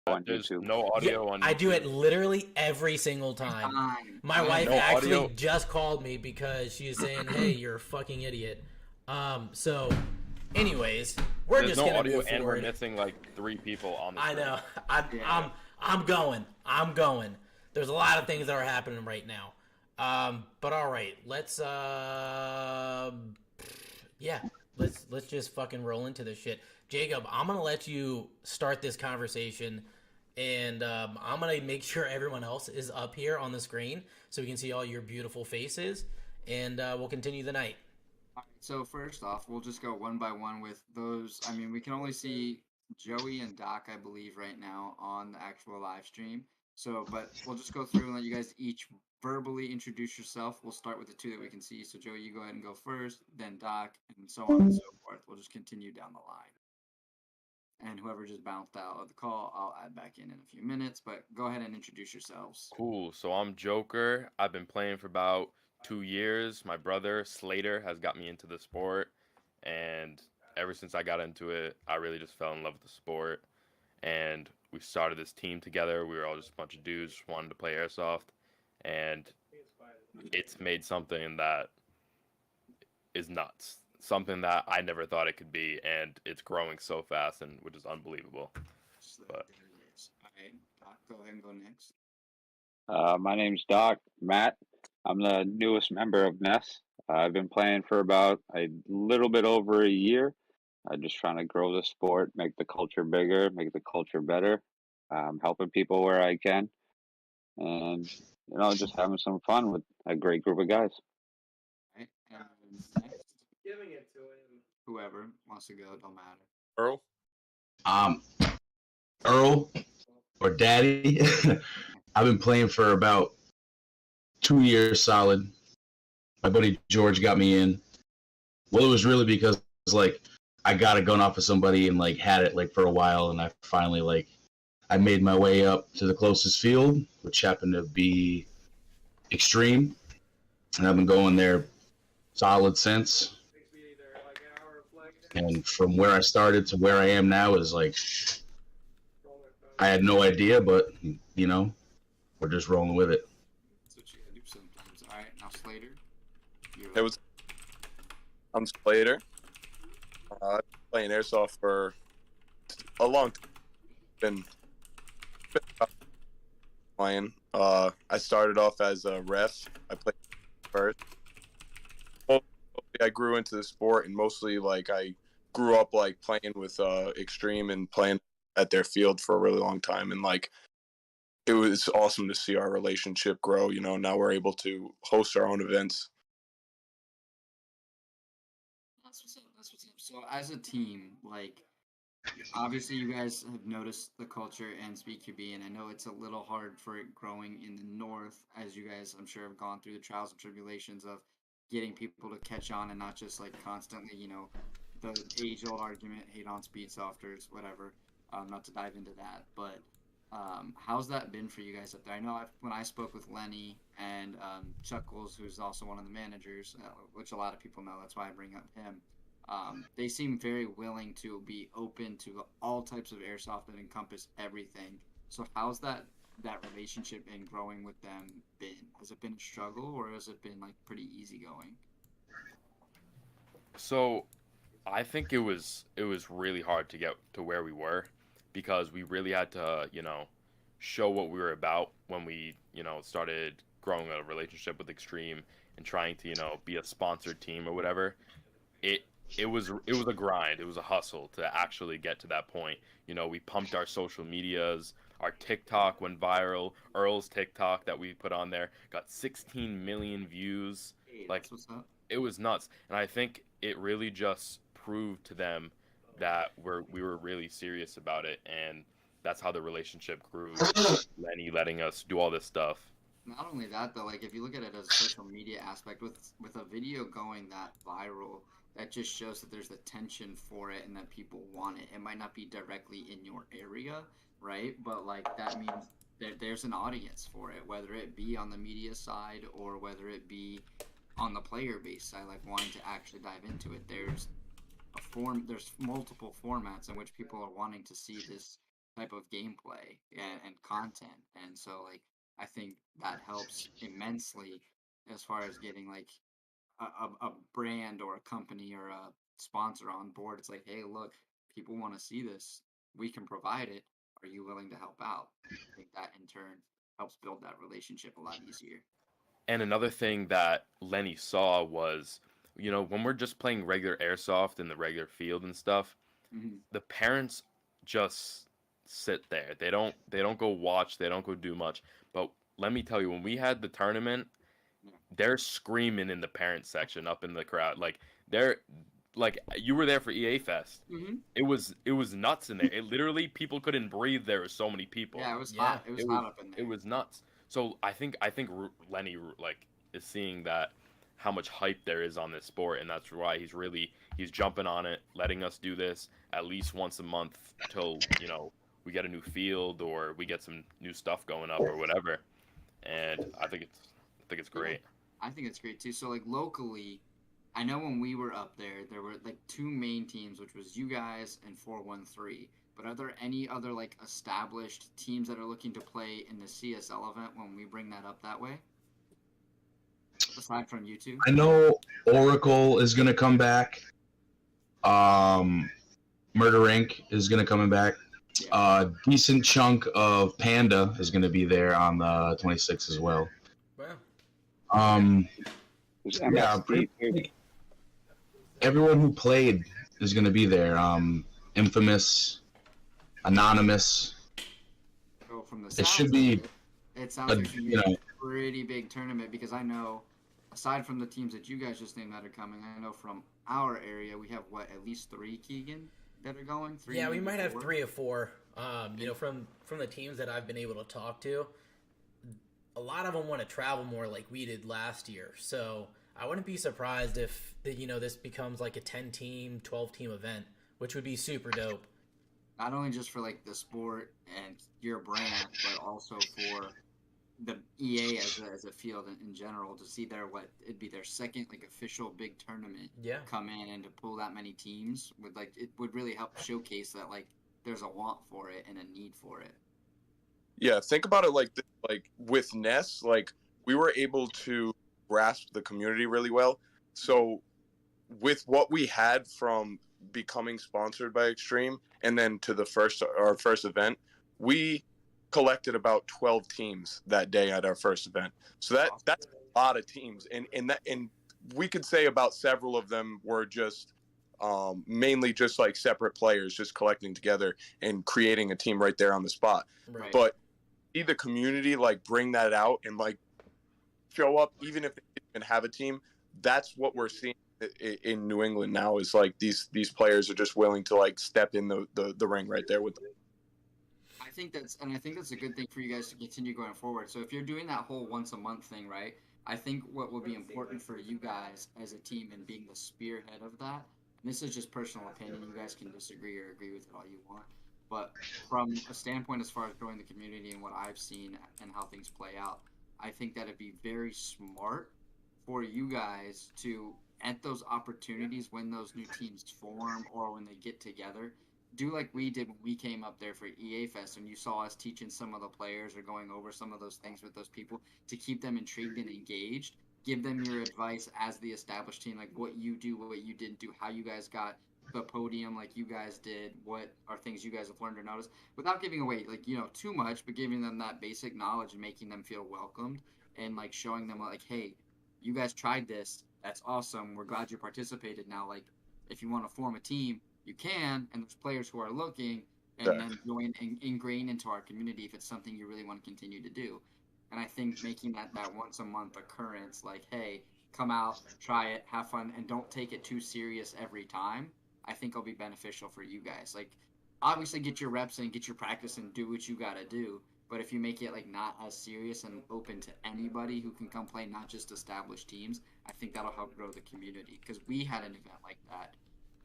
on There's YouTube. no audio on I do it YouTube. literally every single time. My wife No actually audio. just called me because she's saying, "Hey, you're a fucking idiot." So, anyways, we're There's just no gonna audio, move and we're forward. missing like 3 people on the I screen. know. I'm going. There's a lot of things that are happening right now. But all right, let's let's just fucking roll into this shit. Jacob, I'm gonna let you start this conversation, and I'm gonna make sure everyone else is up here on the screen so we can see all your beautiful faces, and we'll continue the night. All right, so first off, we'll just go one by one with those. I mean, we can only see Joey and Doc, I believe, right now on the actual live stream. So, but we'll just go through and let you guys each verbally introduce yourself. We'll start with the two that we can see. So, Joey, you go ahead and go first, then Doc, and so on and so forth. We'll just continue down the line. And whoever just bounced out of the call, I'll add back in a few minutes. But go ahead and introduce yourselves. Cool. So I'm Joker. I've been playing for about 2 years. My brother Slater has got me into the sport, and ever since I got into it, I really just fell in love with the sport. And we started this team together. We were all just a bunch of dudes just wanted to play airsoft, and it's made something that is nuts. Something that I never thought it could be, and it's growing so fast, and which is unbelievable. But There it is. All right, Doc, go ahead and go next. My name's Doc Matt. I'm the newest member of NESS. I've been playing for about a little bit over a year. I'm just trying to grow the sport, make the culture bigger, make the culture better, helping people where I can, and just having some fun with a great group of guys. All right, and next, Giving it to him. whoever wants to go, don't matter. Earl, Um, Earl or Daddy. I've been playing for about 2 years solid. My buddy George got me in. Well, it was really because like I got a gun off of somebody and like had it like for a while, and I finally I made my way up to the closest field, which happened to be Extreme, and I've been going there solid since. Takes me either like an hour to play. And from where I started to where I am now is like I had no idea, but we're just rolling with it. That's what you gotta do sometimes. All right, now Slater. You're It was. I'm Slater. I've been playing airsoft for a long time. Been playing. I started off as a ref. I played first. I grew into the sport, and mostly I grew up playing with Extreme and playing at their field for a really long time, and it was awesome to see our relationship grow. Now we're able to host our own events. That's what's up. That's what's up. So, as a team, obviously, you guys have noticed the culture and SpeedQB, and I know it's a little hard for it growing in the north, as you guys, I'm sure, have gone through the trials and tribulations of getting people to catch on and not just constantly, the age-old argument, hate on SpeedSofters, whatever. Not to dive into that, but how's that been for you guys up there? I know when I spoke with Lenny and Chuckles, who's also one of the managers, which a lot of people know, that's why I bring up him. They seem very willing to be open to all types of airsoft that encompass everything. So how's that relationship and growing with them been? Has it been a struggle, or has it been pretty easygoing? so I think it was really hard to get to where we were, because we really had to show what we were about when we started growing a relationship with Extreme and trying to be a sponsored team or whatever. It was a grind. It was a hustle to actually get to that point. We pumped our social medias. Our TikTok went viral. Earl's TikTok that we put on there got 16 million views. Hey, Like, that's what's up. it was nuts. And I think it really just proved to them that we were really serious about it, and that's how the relationship grew. Lenny letting us do all this stuff. Not only that, though, if you look at it as a social media aspect, with a video going that viral, that just shows that there's attention for it and that people want it. It might not be directly in your area, right? But that means there's an audience for it, whether it be on the media side or whether it be on the player base side, wanting to actually dive into it. There's multiple formats in which people are wanting to see this type of gameplay and content. And so like I think that helps immensely as far as getting like a brand or a company or a sponsor on board. It's like, hey, look, people want to see this. We can provide it. Are you willing to help out? I think that in turn helps build that relationship a lot easier. And another thing that Lenny saw was, when we're just playing regular airsoft in the regular field and stuff, Hmm. the parents just sit there. They don't go watch, they don't go do much. But let me tell you, when we had the tournament, Yeah. they're screaming in the parent section up in the crowd. Like they're like you were there for EA Fest. Hmm. It was nuts in there. It literally people couldn't breathe. There were so many people. Yeah, it was Yeah. hot. It was It was hot up in it there. was nuts. So I think Lenny like is seeing that how much hype there is on this sport, and that's why he's jumping on it, letting us do this at least once a month till we get a new field or we get some new stuff going up or whatever. And I think it's Yeah, great. I think it's great too. So like locally, I know when we were up there, there were like two main teams, which was you guys and 413. But are there any other like established teams that are looking to play in the CSL event when we bring that up that way? Aside from you two? I know Oracle is gonna come back. Murder Inc. is gonna coming back. Yeah. Decent chunk of Panda is gonna be there on the 26th as well. Well, There's Yeah, MST too. everyone who played is gonna be there. Infamous, Anonymous. So from the It sounds should of be it, it sounds a like it's gonna be you know a pretty big tournament because I know, aside from the teams that you guys just named that are coming, I know from our area we have what at least three Keegan that are going. Three, yeah, we maybe might have four? 3 or 4. From the teams that I've been able to talk to, a lot of them want to travel more like we did last year. So I wouldn't be surprised if this becomes like a 10-team, 12-team event, which would be super dope. Not only just for like the sport and your brand, but also for the EA as a field in general to see it'd be their second like official big tournament Yeah. come in and to pull that many teams would like it would really help showcase that like there's a want for it and a need for it. Yeah, think about it like this, like with NESS, like we were able to grasp the community really well. So with what we had from becoming sponsored by Extreme and then to our first event, we collected about 12 teams that day at our first event. So that's a lot of teams, and we could say about several of them were just mainly just like separate players just collecting together and creating a team right there on the spot. Right. But see the community like bring that out and like show up even if they didn't even have a team. That's what we're seeing in New England now is like these players are just willing to like step in the ring right there with them. I think that's a good thing for you guys to continue going forward. So if you're doing that whole once a month thing, right? I think what will be important for you guys as a team and being the spearhead of that. And this is just personal opinion. You guys can disagree or agree with it all you want. But from a standpoint as far as growing the community and what I've seen and how things play out, I think that it'd be very smart for you guys to at those opportunities when those new teams form or when they get together do like we did when we came up there for EA Fest and you saw us teaching some of the players or going over some of those things with those people to keep them intrigued and engaged. Give them your advice as the established team, like what you do, what you didn't do, how you guys got the podium like you guys did, what are things you guys have learned or noticed, without giving away like too much, but giving them that basic knowledge and making them feel welcomed and like showing them like, hey, you guys tried this, that's awesome, we're glad you participated. Now like if you want to form a team you can, and there's players who are looking, and then join and ingrain into our community if it's something you really want to continue to do. And I think making that once a month occurrence, like, hey, come out, try it, have fun, and don't take it too serious every time, I think will be beneficial for you guys. Like, obviously get your reps and get your practice and do what you gotta do. But if you make it like not as serious and open to anybody who can come play, not just established teams, I think that'll help grow the community. Because we had an event like that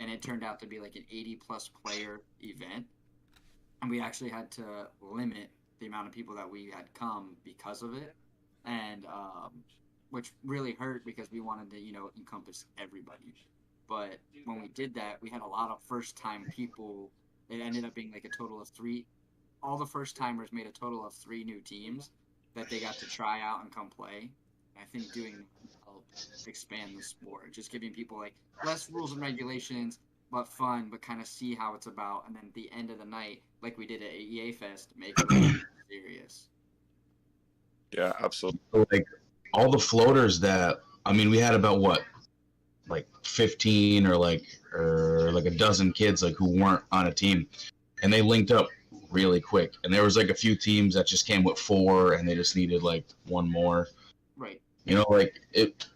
and it turned out to be like an 80+ player event, and we actually had to limit the amount of people that we had come because of it, and which really hurt because we wanted to encompass everybody. But when we did that, we had a lot of first time people. It ended up being like a total of all the first timers made a total of 3 new teams that they got to try out and come play. I think doing that helped expand the sport, just giving people like less rules and regulations, but fun, but kind of see how it's about. And then at the end of the night, like we did at EA Fest, make it really serious. Yeah, absolutely. Like all the floaters that, I mean, we had about what, like 15 or like a dozen kids like who weren't on a team, and they linked up really quick. And there was like a few teams that just came with 4 and they just needed like 1 more. Right. You know, like it.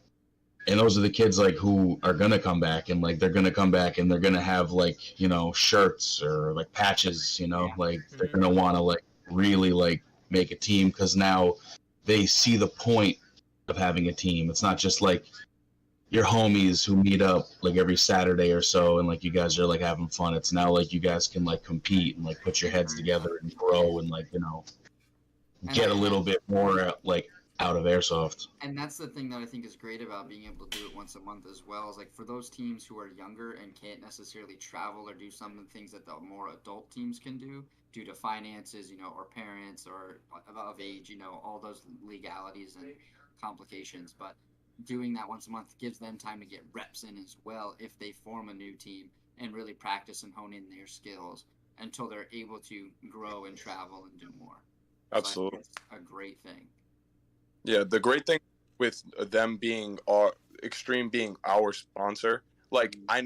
And those are the kids like who are gonna come back, and like they're gonna come back and they're gonna have like, you know, shirts or like patches, you know, like they're gonna want to like really like make a team, because now they see the point of having a team. It's not just like your homies who meet up like every Saturday or so and like you guys are like having fun. It's now like you guys can like compete and like put your heads together and grow and like, you know, get a little bit more like out of airsoft. And that's the thing that I think is great about being able to do it once a month as well, is like for those teams who are younger and can't necessarily travel or do some of the things that the more adult teams can do due to finances, you know, or parents or of age, you know, all those legalities and complications. But doing that once a month gives them time to get reps in as well if they form a new team and really practice and hone in their skills until they're able to grow and travel and do more. Absolutely. So it's a great thing. Yeah, the great thing with them being Extreme being our sponsor, like I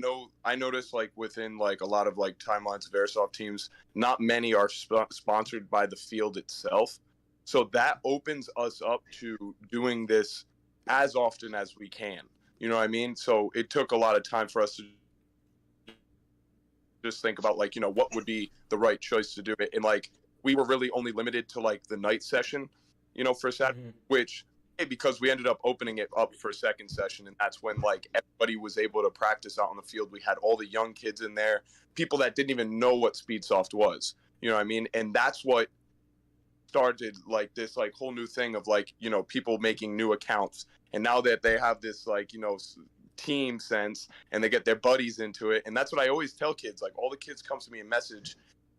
noticed like within like a lot of like timelines of airsoft teams, not many are sponsored by the field itself. So that opens us up to doing this as often as we can. You know what I mean? So it took a lot of time for us to just think about like, you know, what would be the right choice to do it. And like we were really only limited to like the night session, you know, for a second, which because we ended up opening it up for a second session, and that's when like everybody was able to practice out on the field. We had all the young kids in there, people that didn't even know what SpeedSoft was, you know what I mean? And that's what started like this like whole new thing of like, you know, people making new accounts. And now that they have this like, you know, team sense and they get their buddies into it, and that's what I always tell kids. Like all the kids come to me and message,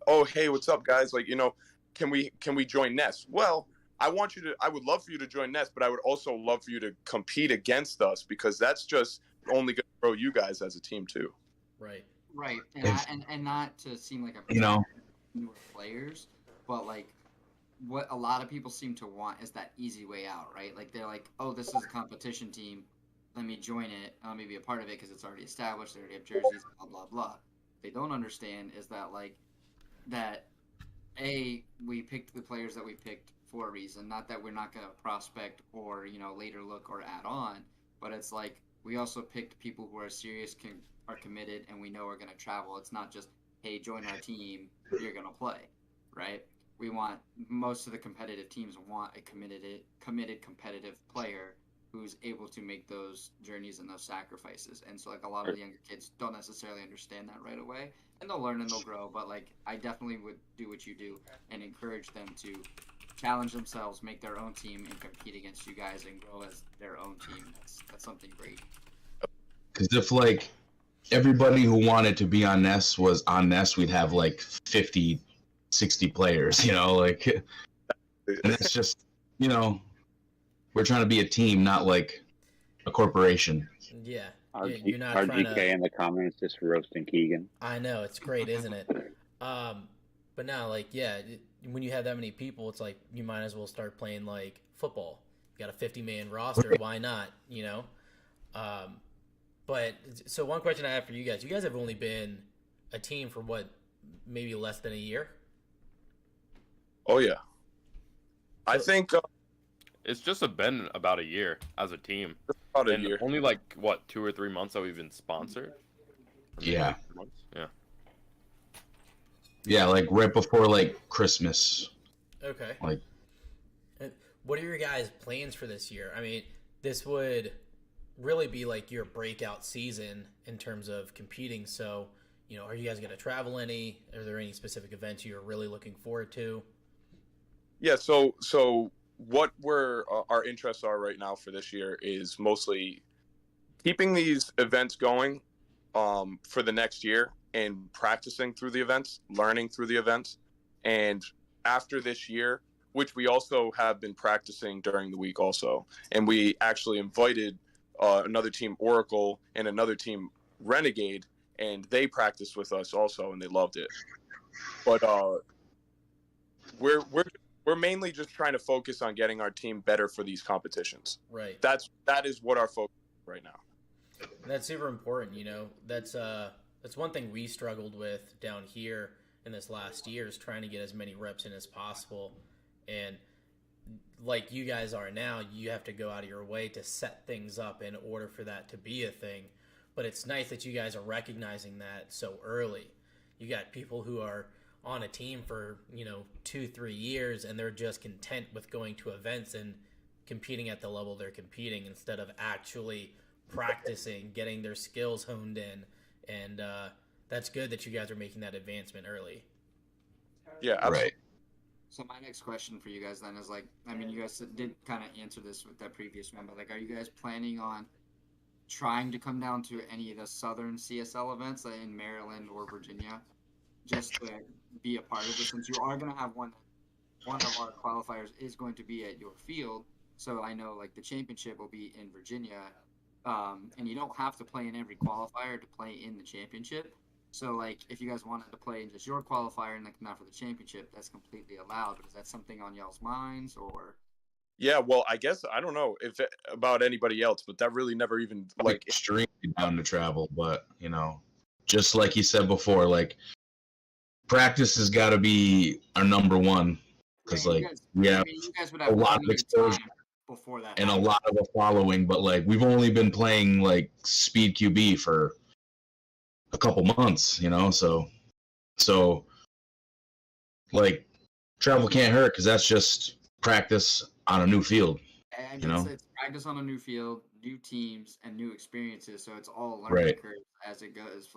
oh hey, what's up guys, like, you know, can we join NESS? Well, I would love for you to join NESS, but I would also love for you to compete against us, because that's just only going to grow you guys as a team too. Right. And not to seem like a, you know, newer players, but like what a lot of people seem to want is that easy way out, right? Like they're like, oh, this is a competition team, let me join it, let me be a part of it because it's already established, they already have jerseys, blah blah blah. They don't understand is that like that we picked the players that we picked for a reason. Not that we're not going to prospect or, you know, later look or add on, but it's like we also picked people who are serious, are committed, and we know are going to travel. It's not just, hey, join our team, you're going to play, right? We want, most of the competitive teams want a committed competitive player who's able to make those journeys and those sacrifices. And so like a lot of the younger kids don't necessarily understand that right away, and they'll learn and they'll grow. But like I definitely would do what you do and encourage them to challenge themselves, make their own team, and compete against you guys and grow as their own team. That's something great. Because if like everybody who wanted to be on NESS was on NESS, we'd have like 50, 60 players, you know, like, and it's just, you know, we're trying to be a team, not like a corporation. Yeah. You're not RGK in the comments just roasting Keegan. I know, it's great, isn't it? But now, like, yeah, when you have that many people, it's like you might as well start playing like football. You got a 50-man roster, why not? You know. But so one question I have for you guys: you guys have only been a team for what, maybe less than a year? Oh yeah, I think it's just been about a year as a team. About a and year. Only like what, 2 or 3 months that we've been sponsored. Yeah. Yeah. Yeah, like right before like Christmas. Okay. Like, what are your guys' plans for this year? I mean, this would really be like your breakout season in terms of competing. So, you know, are you guys going to travel any? Are there any specific events you're really looking forward to? Yeah. So what our interests are right now for this year is mostly keeping these events going for the next year and practicing through the events, learning through the events, and after this year, which we also have been practicing during the week also, and we actually invited another team, Oracle, and another team, Renegade, and they practiced with us also, and they loved it. But we're mainly just trying to focus on getting our team better for these competitions. Right. That is what our focus is right now. That's super important. That's one thing we struggled with down here in this last year, is trying to get as many reps in as possible. And like you guys are now, you have to go out of your way to set things up in order for that to be a thing. But it's nice that you guys are recognizing that so early. You got people who are on a team for 2-3 years, and they're just content with going to events and competing at the level they're competing, instead of actually practicing, getting their skills honed in. And that's good that you guys are making that advancement early. Yeah, absolutely. Right. So my next question for you guys then is, like, I mean, you guys did kind of answer this with that previous one, but like, are you guys planning on trying to come down to any of the Southern CSL events, like in Maryland or Virginia, just to be a part of this? Since you are going to have one of our qualifiers is going to be at your field, so I know like the championship will be in Virginia, and you don't have to play in every qualifier to play in the championship. So like, if you guys wanted to play in just your qualifier and like not for the championship, that's completely allowed. But is that something on y'all's minds, or? Yeah, well, I guess I don't know about anybody else, but that really never even like Extremely down to travel, but just like you said before, like practice has got to be our number one, because Yeah, like you guys would have a lot of plenty exposure time before that and a happens. lot of a following, but like we've only been playing like Speed QB for a couple months, so like travel can't hurt, because that's just practice on a new field. And you know? it's practice on a new field, new teams, and new experiences. So it's all learning Right. curve as it goes.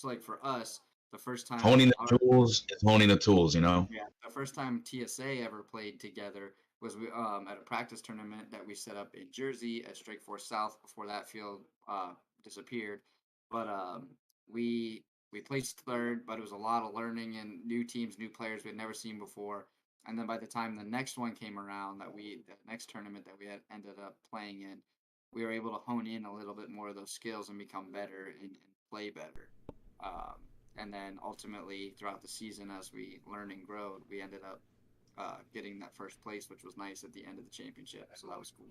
Like for us, the first time Honing the tools is honing the tools, Yeah, the first time TSA ever played together was at a practice tournament that we set up in Jersey at Strike Force South before that field disappeared. But we placed third, but it was a lot of learning and new teams, new players we had never seen before. And then by the time the next one came around, the next tournament that we had ended up playing in, we were able to hone in a little bit more of those skills and become better and play better. And then ultimately throughout the season, as we learned and grow, we ended up getting that first place, which was nice at the end of the championship. So that was cool.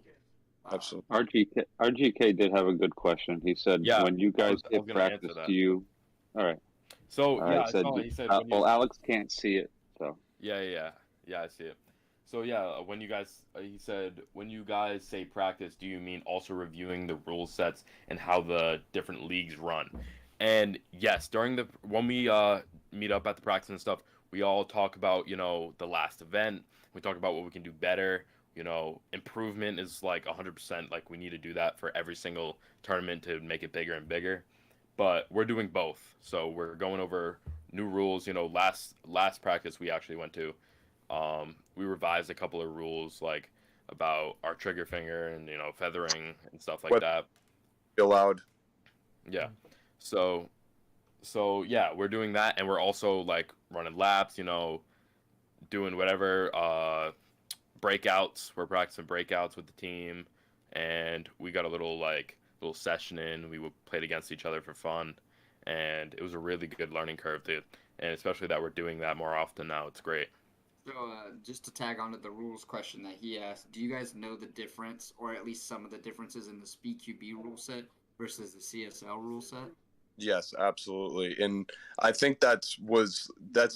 Absolutely. RGK did have a good question. He said, Yeah, when you guys I was get gonna answer practice, that. do you? All right. So All yeah, right. I saw he said when you, Well, Alex can't see it, so. yeah, I see it. So yeah, when you guys, he said, when you guys say practice, do you mean also reviewing the rule sets and how the different leagues run? And yes, when we meet up at the practice and stuff, we all talk about the last event. We talk about what we can do better. Improvement is like 100%. Like we need to do that for every single tournament to make it bigger and bigger. But we're doing both. So we're going over new rules. Last practice we actually went to, we revised a couple of rules like about our trigger finger and feathering and stuff like that. Allowed. Yeah. So yeah, we're doing that, and we're also like running laps, doing whatever breakouts. We're practicing breakouts with the team, and we got a little session in. We played against each other for fun, and it was a really good learning curve, dude. And especially that we're doing that more often now, it's great. So just to tag on to the rules question that he asked, do you guys know the difference, or at least some of the differences in the Speed QB rule set versus the CSL rule set? Yes, absolutely. And I think that's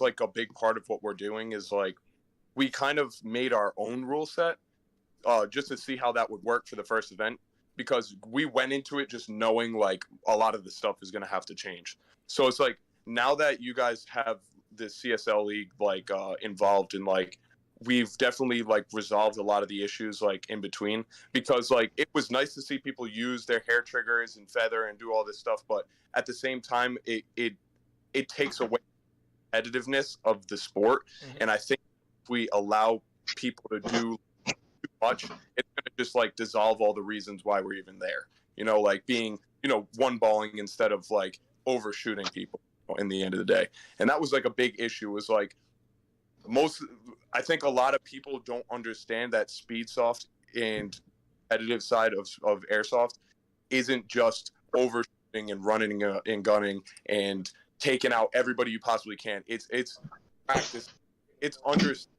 like a big part of what we're doing is like we kind of made our own rule set just to see how that would work for the first event, because we went into it just knowing like a lot of the stuff is going to have to change. So it's like now that you guys have the CSL league like involved in, like we've definitely like resolved a lot of the issues like in between, because like it was nice to see people use their hair triggers and feather and do all this stuff, but at the same time it takes away competitiveness of the sport. And I think if we allow people to do too much, it's going to just like dissolve all the reasons why we're even there, like being one balling instead of like overshooting people in the end of the day. And that was like a big issue, was like I think a lot of people don't understand that SpeedSoft and competitive side of airsoft isn't just overshooting and running and gunning and taking out everybody you possibly can. It's practice. It's understanding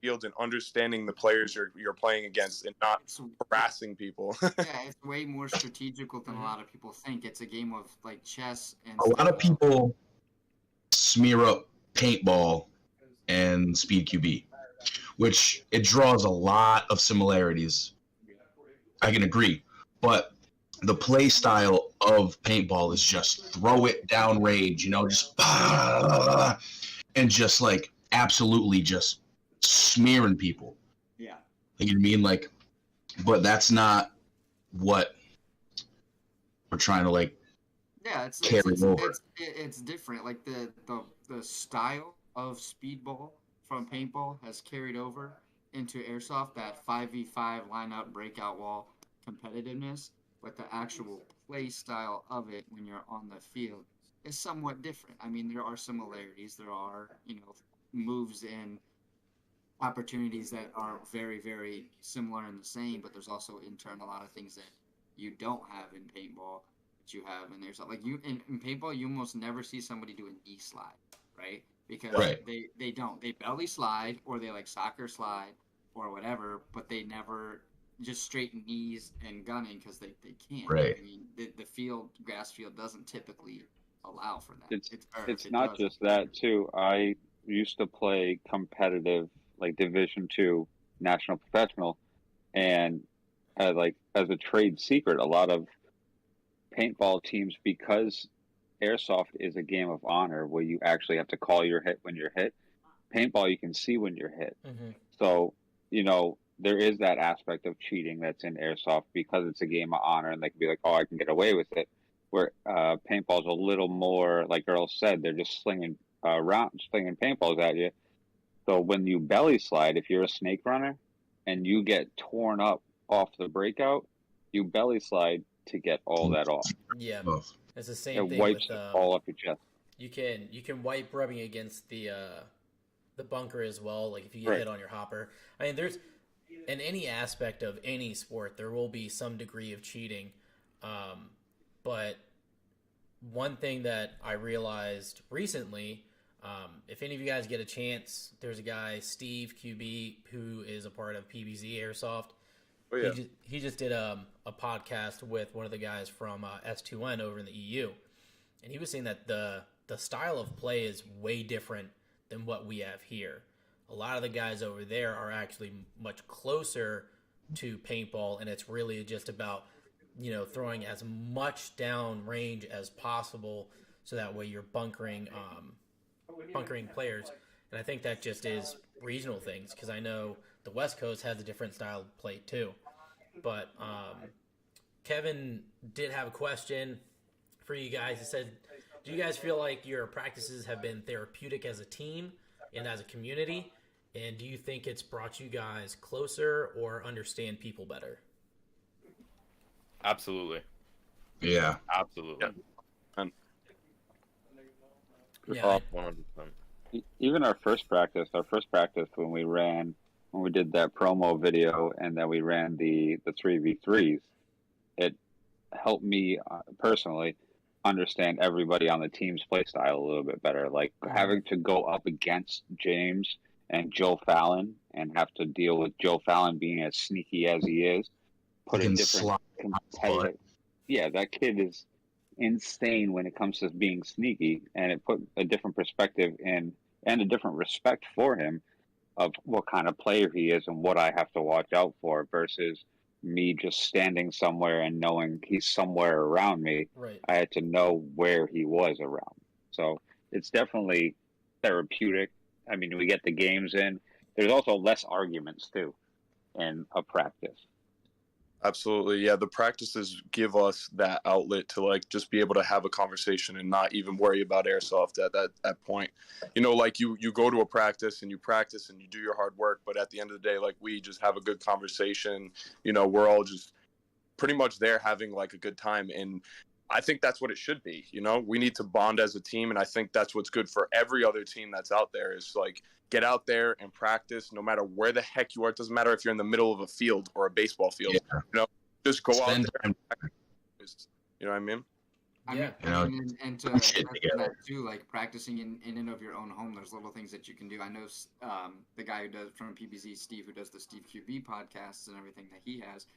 fields and understanding the players you're playing against and not harassing people. Yeah, it's way more strategical than a lot of people think. It's a game of like chess and A lot of people smear up paintball and speed QB, which it draws a lot of similarities. I can agree, but the play style of paintball is just throw it down range, just and just like absolutely just smearing people. Yeah. You know what I mean? Like, but that's not what we're trying to like carry over. It's different. Like the style of speedball from paintball has carried over into airsoft, that 5v5 lineup breakout wall competitiveness, but the actual play style of it when you're on the field is somewhat different. I mean, there are similarities. There are, moves and opportunities that are very, very similar and the same, but there's also in turn a lot of things that you don't have in paintball that you have in there. So like in paintball, you almost never see somebody do an knee slide, right? Because they don't. They belly slide or they like soccer slide or whatever, but they never just straight knees and gunning because they can't. Right. I mean, the grass field doesn't typically allow for that. It's not just that too. I used to play competitive, like Division II national professional, and as a trade secret, a lot of paintball teams, because airsoft is a game of honor where you actually have to call your hit when you're hit. Paintball, you can see when you're hit. Mm-hmm. So, there is that aspect of cheating that's in airsoft because it's a game of honor, and they can be like, oh, I can get away with it. Where paintball's a little more, like Earl said, they're just slinging paintballs at you. So when you belly slide, if you're a snake runner and you get torn up off the breakout, you belly slide to get all that off. Yeah, it's the same thing. It wipes with, it all off your chest. You can wipe rubbing against the bunker as well. Like if you get hit on your hopper. I mean, there's in any aspect of any sport, there will be some degree of cheating. But one thing that I realized recently, if any of you guys get a chance, there's a guy, Steve QB, who is a part of PBZ Airsoft. Oh, yeah. He just did a podcast with one of the guys from S2N over in the EU. And he was saying that the style of play is way different than what we have here. A lot of the guys over there are actually much closer to paintball, and it's really just about throwing as much down range as possible, so that way you're bunkering players. And I think that just is regional things, because I know the West Coast has a different style of play too. But Kevin did have a question for you guys. He said, do you guys feel like your practices have been therapeutic as a team and as a community? And do you think it's brought you guys closer or understand people better? Absolutely. Yeah. Absolutely. Yeah. 100%. Even our first practice when we did that promo video and then we ran the 3v3s, it helped me personally understand everybody on the team's play style a little bit better. Like having to go up against James and Joe Fallon and have to deal with Joe Fallon being as sneaky as he is, put a different competitive. Yeah, that kid is insane when it comes to being sneaky, and it put a different perspective in and a different respect for him of what kind of player he is and what I have to watch out for versus me just standing somewhere and knowing he's somewhere around me. Right. I had to know where he was around. So it's definitely therapeutic. I mean, we get the games in. There's also less arguments too in a practice. Absolutely. Yeah, the practices give us that outlet to like just be able to have a conversation and not even worry about airsoft at that point. Like you go to a practice and you practice and you do your hard work, but at the end of the day, like we just have a good conversation. We're all just pretty much there having like a good time. And I think that's what it should be. You know, we need to bond as a team, and I think that's what's good for every other team that's out there is like get out there and practice no matter where the heck you are. It doesn't matter if you're in the middle of a field or a baseball field. Yeah. You know, just go Spend out there and practice. You know what I mean? I Yeah. mean, You know, and to shit add to together. that too, like practicing in and of your own home, there's little things that you can do. I know the guy who does from PBZ, Steve, who does the Steve QB podcasts and everything that he has,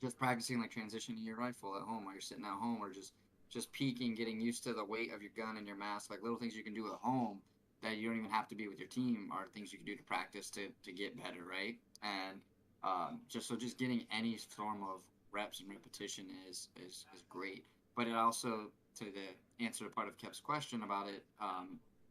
just practicing like transitioning your rifle at home while you're sitting at home, or just peeking, getting used to the weight of your gun and your mask, like little things you can do at home that you don't even have to be with your team are things you can do to practice to get better, right? And just getting any form of reps and repetition is great. But it also, to the answer to part of Kev's question about it,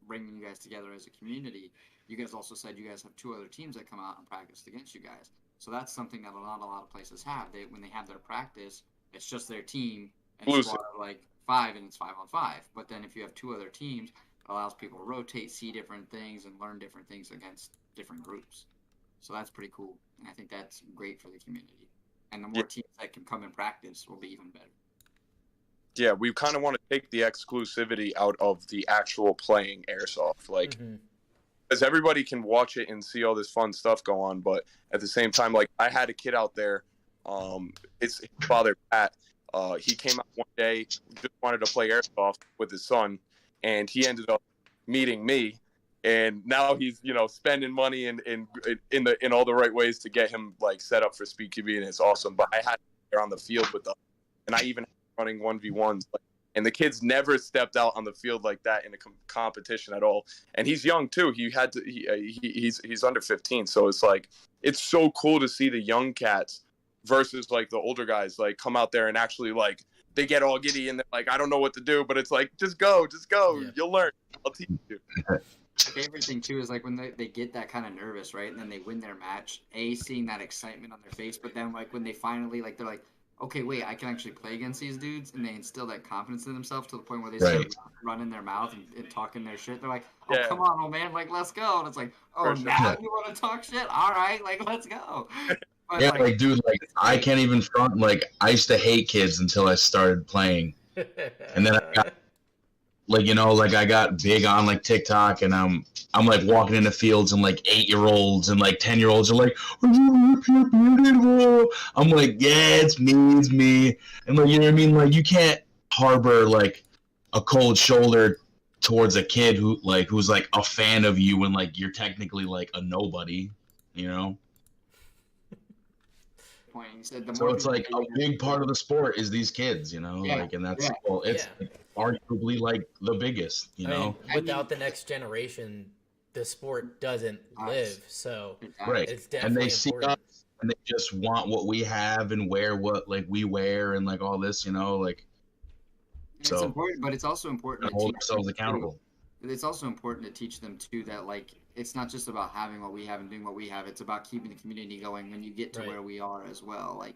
bringing you guys together as a community, you guys also said you guys have 2 other teams that come out and practice against you guys. So that's something that a lot of places have. When they have their practice, it's just their team and squad of like 5, and it's 5-on-5. But then if you have 2 other teams, it allows people to rotate, see different things, and learn different things against different groups. So that's pretty cool. And I think that's great for the community. And the more teams that can come and practice will be even better. Yeah, we kind of want to take the exclusivity out of the actual playing airsoft, like, because everybody can watch it and see all this fun stuff go on, but at the same time, like, I had a kid out there, it's his father, Pat, he came out one day, just wanted to play airsoft with his son, and he ended up meeting me, and now he's, you know, spending money in all the right ways to get him, like, set up for Speed QB, and it's awesome, but I had him there on the field with us, and I even running 1v1s, and the kid's never stepped out on the field like that in a competition at all. And he's young too. He's under 15, so it's like it's so cool to see the young cats versus like the older guys like come out there and actually like they get all giddy and they're like, I don't know what to do, but it's like just go, Yeah. you'll learn. I'll teach you. My favorite thing too is like when they get that kind of nervous, right, and then they win their match. Seeing that excitement on their face, but then like when they finally like they're like, okay, wait, I can actually play against these dudes, and they instill that confidence in themselves to the point where they start running their mouth and talking their shit. They're like, oh, come on, old man, like, let's go. And it's like, oh, now you want to talk shit? All right, like, let's go. But, yeah, like, dude, like, I can't even front, like, I used to hate kids until I started playing. And then I got, like, you know, like, I got big on, like, TikTok, and I'm like, walking into fields, and, like, 8-year-olds and, like, 10-year-olds are like, I'm like, yeah, it's me. And, like, you know what I mean? Like, you can't harbor, like, a cold shoulder towards a kid who's, like, a fan of you when, like, you're technically, like, a nobody, you know? So it's like a big part of the sport is these kids, you know, like, and that's well, it's arguably like the biggest, you know. Without the next generation, the sport doesn't live. So it's definitely and they see important. us and they just want what we have and wear what like we wear and like all this, you know, like. So it's important, but it's also important to hold ourselves accountable. It's also important to teach them too that like it's not just about having what we have and doing what we have. It's about keeping the community going when you get to where we are as well. Like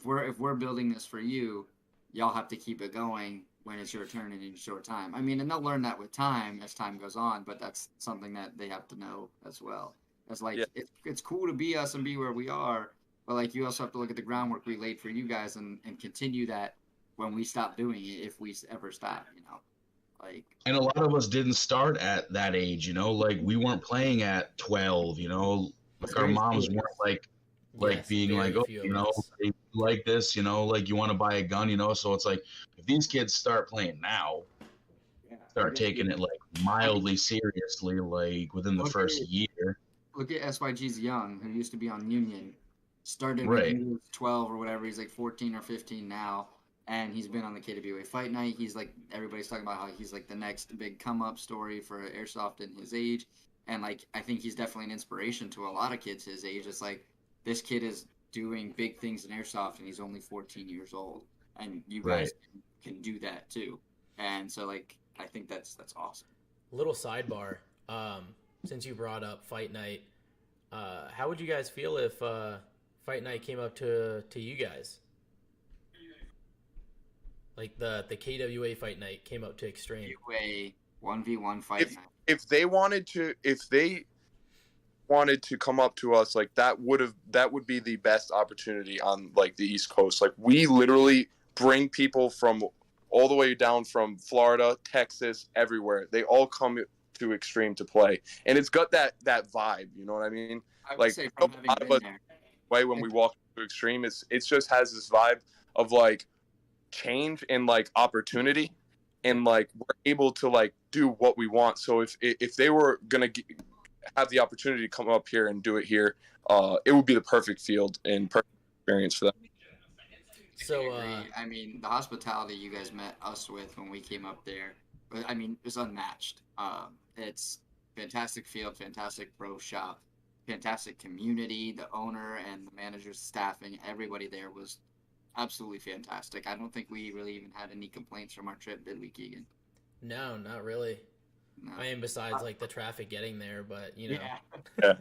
if we're building this for you, y'all have to keep it going when it's your turn in a short time. I mean, and they'll learn that with time as time goes on, but that's something that they have to know as well. It's like it's cool to be us and be where we are, but like you also have to look at the groundwork we laid for you guys and continue that when we stop doing it, if we ever stop, you know. Like, and a lot of us didn't start at that age, you know, like we weren't playing at 12, you know, like our moms weren't like being like, oh, you know, like this, you know, like you want to buy a gun, you know. So it's like if these kids start playing now, start taking it like mildly seriously, like within the first year. Look at SYG's Young, who used to be on Union, started when he was 12 or whatever. He's like 14 or 15 now. And he's been on the KWA Fight Night. He's like, everybody's talking about how he's like the next big come up story for airsoft in his age. And like, I think he's definitely an inspiration to a lot of kids his age. It's like, this kid is doing big things in airsoft and he's only 14 years old. And you guys can do that too. And so like, I think that's awesome. Little sidebar. Since you brought up Fight Night, how would you guys feel if Fight Night came up to you guys? Like the KWA Fight Night came up to Extreme. KWA 1v1 Fight Night. If they wanted to come up to us, like that would be the best opportunity on like the East Coast. Like we literally bring people from all the way down from Florida, Texas, everywhere. They all come to Extreme to play, and it's got that vibe. You know what I mean? I would Like say a from lot having of been us there. way when we walk to Extreme, it's just has this vibe of like change and like opportunity, and like we're able to like do what we want. So if they were gonna have the opportunity to come up here and do it here, it would be the perfect field and perfect experience for them. So, I mean, the hospitality you guys met us with when we came up there, I mean, it was unmatched. It's fantastic field, fantastic pro shop, fantastic community. The owner and the manager's staffing, everybody there was absolutely fantastic. I don't think we really even had any complaints from our trip, did we, Keegan? no, not really. No. I mean, besides like the traffic getting there, but you know. Yeah.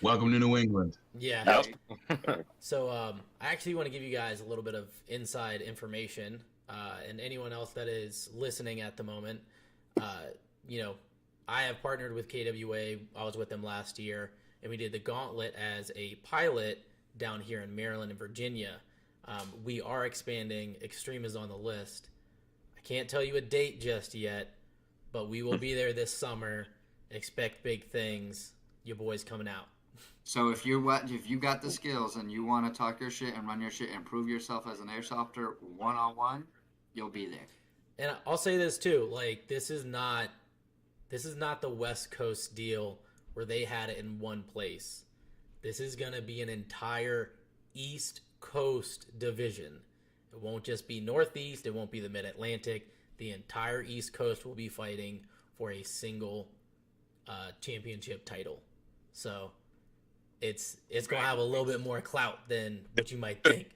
Welcome to New England. Yeah. Yep. So I actually want to give you guys a little bit of inside information, and anyone else that is listening at the moment. You know, I have partnered with KWA. I was with them last year, and we did the Gauntlet as a pilot down here in Maryland and Virginia. We are expanding. Extreme is on the list. I can't tell you a date just yet, but we will be there this summer. Expect big things. Your boy's coming out. So if you got the skills and you want to talk your shit and run your shit and prove yourself as an airsofter one-on-one, you'll be there. And I'll say this too, like this is not the West Coast deal where they had it in one place. This is going to be an entire East Coast division. It won't just be Northeast, it won't be the Mid-Atlantic. The entire East Coast will be fighting for a single championship title. So it's going to have a little bit more clout than what you might think.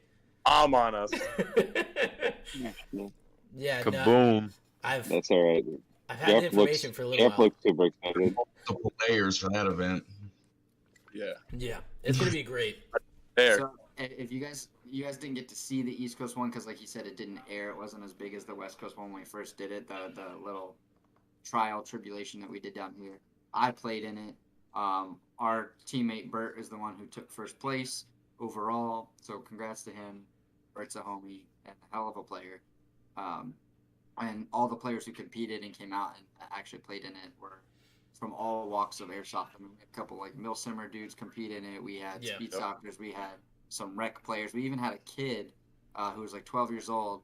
I'm on us. Yeah, Kaboom. no, That's all right. I've had the information for a little Jeff while. looks super excited. Multiple layers for that event. Yeah. Yeah, it's going to be great. There. So if you guys didn't get to see the East Coast one because, like you said, it didn't air. It wasn't as big as the West Coast one when we first did it. The little trial tribulation that we did down here. I played in it. Our teammate Bert is the one who took first place overall. So congrats to him. Bert's a homie and a hell of a player. And all the players who competed and came out and actually played in it were from all walks of airsoft. I mean, a couple like Milsimmer dudes compete in it. We had SpeedSofters. We had some rec players. We even had a kid who was like 12 years old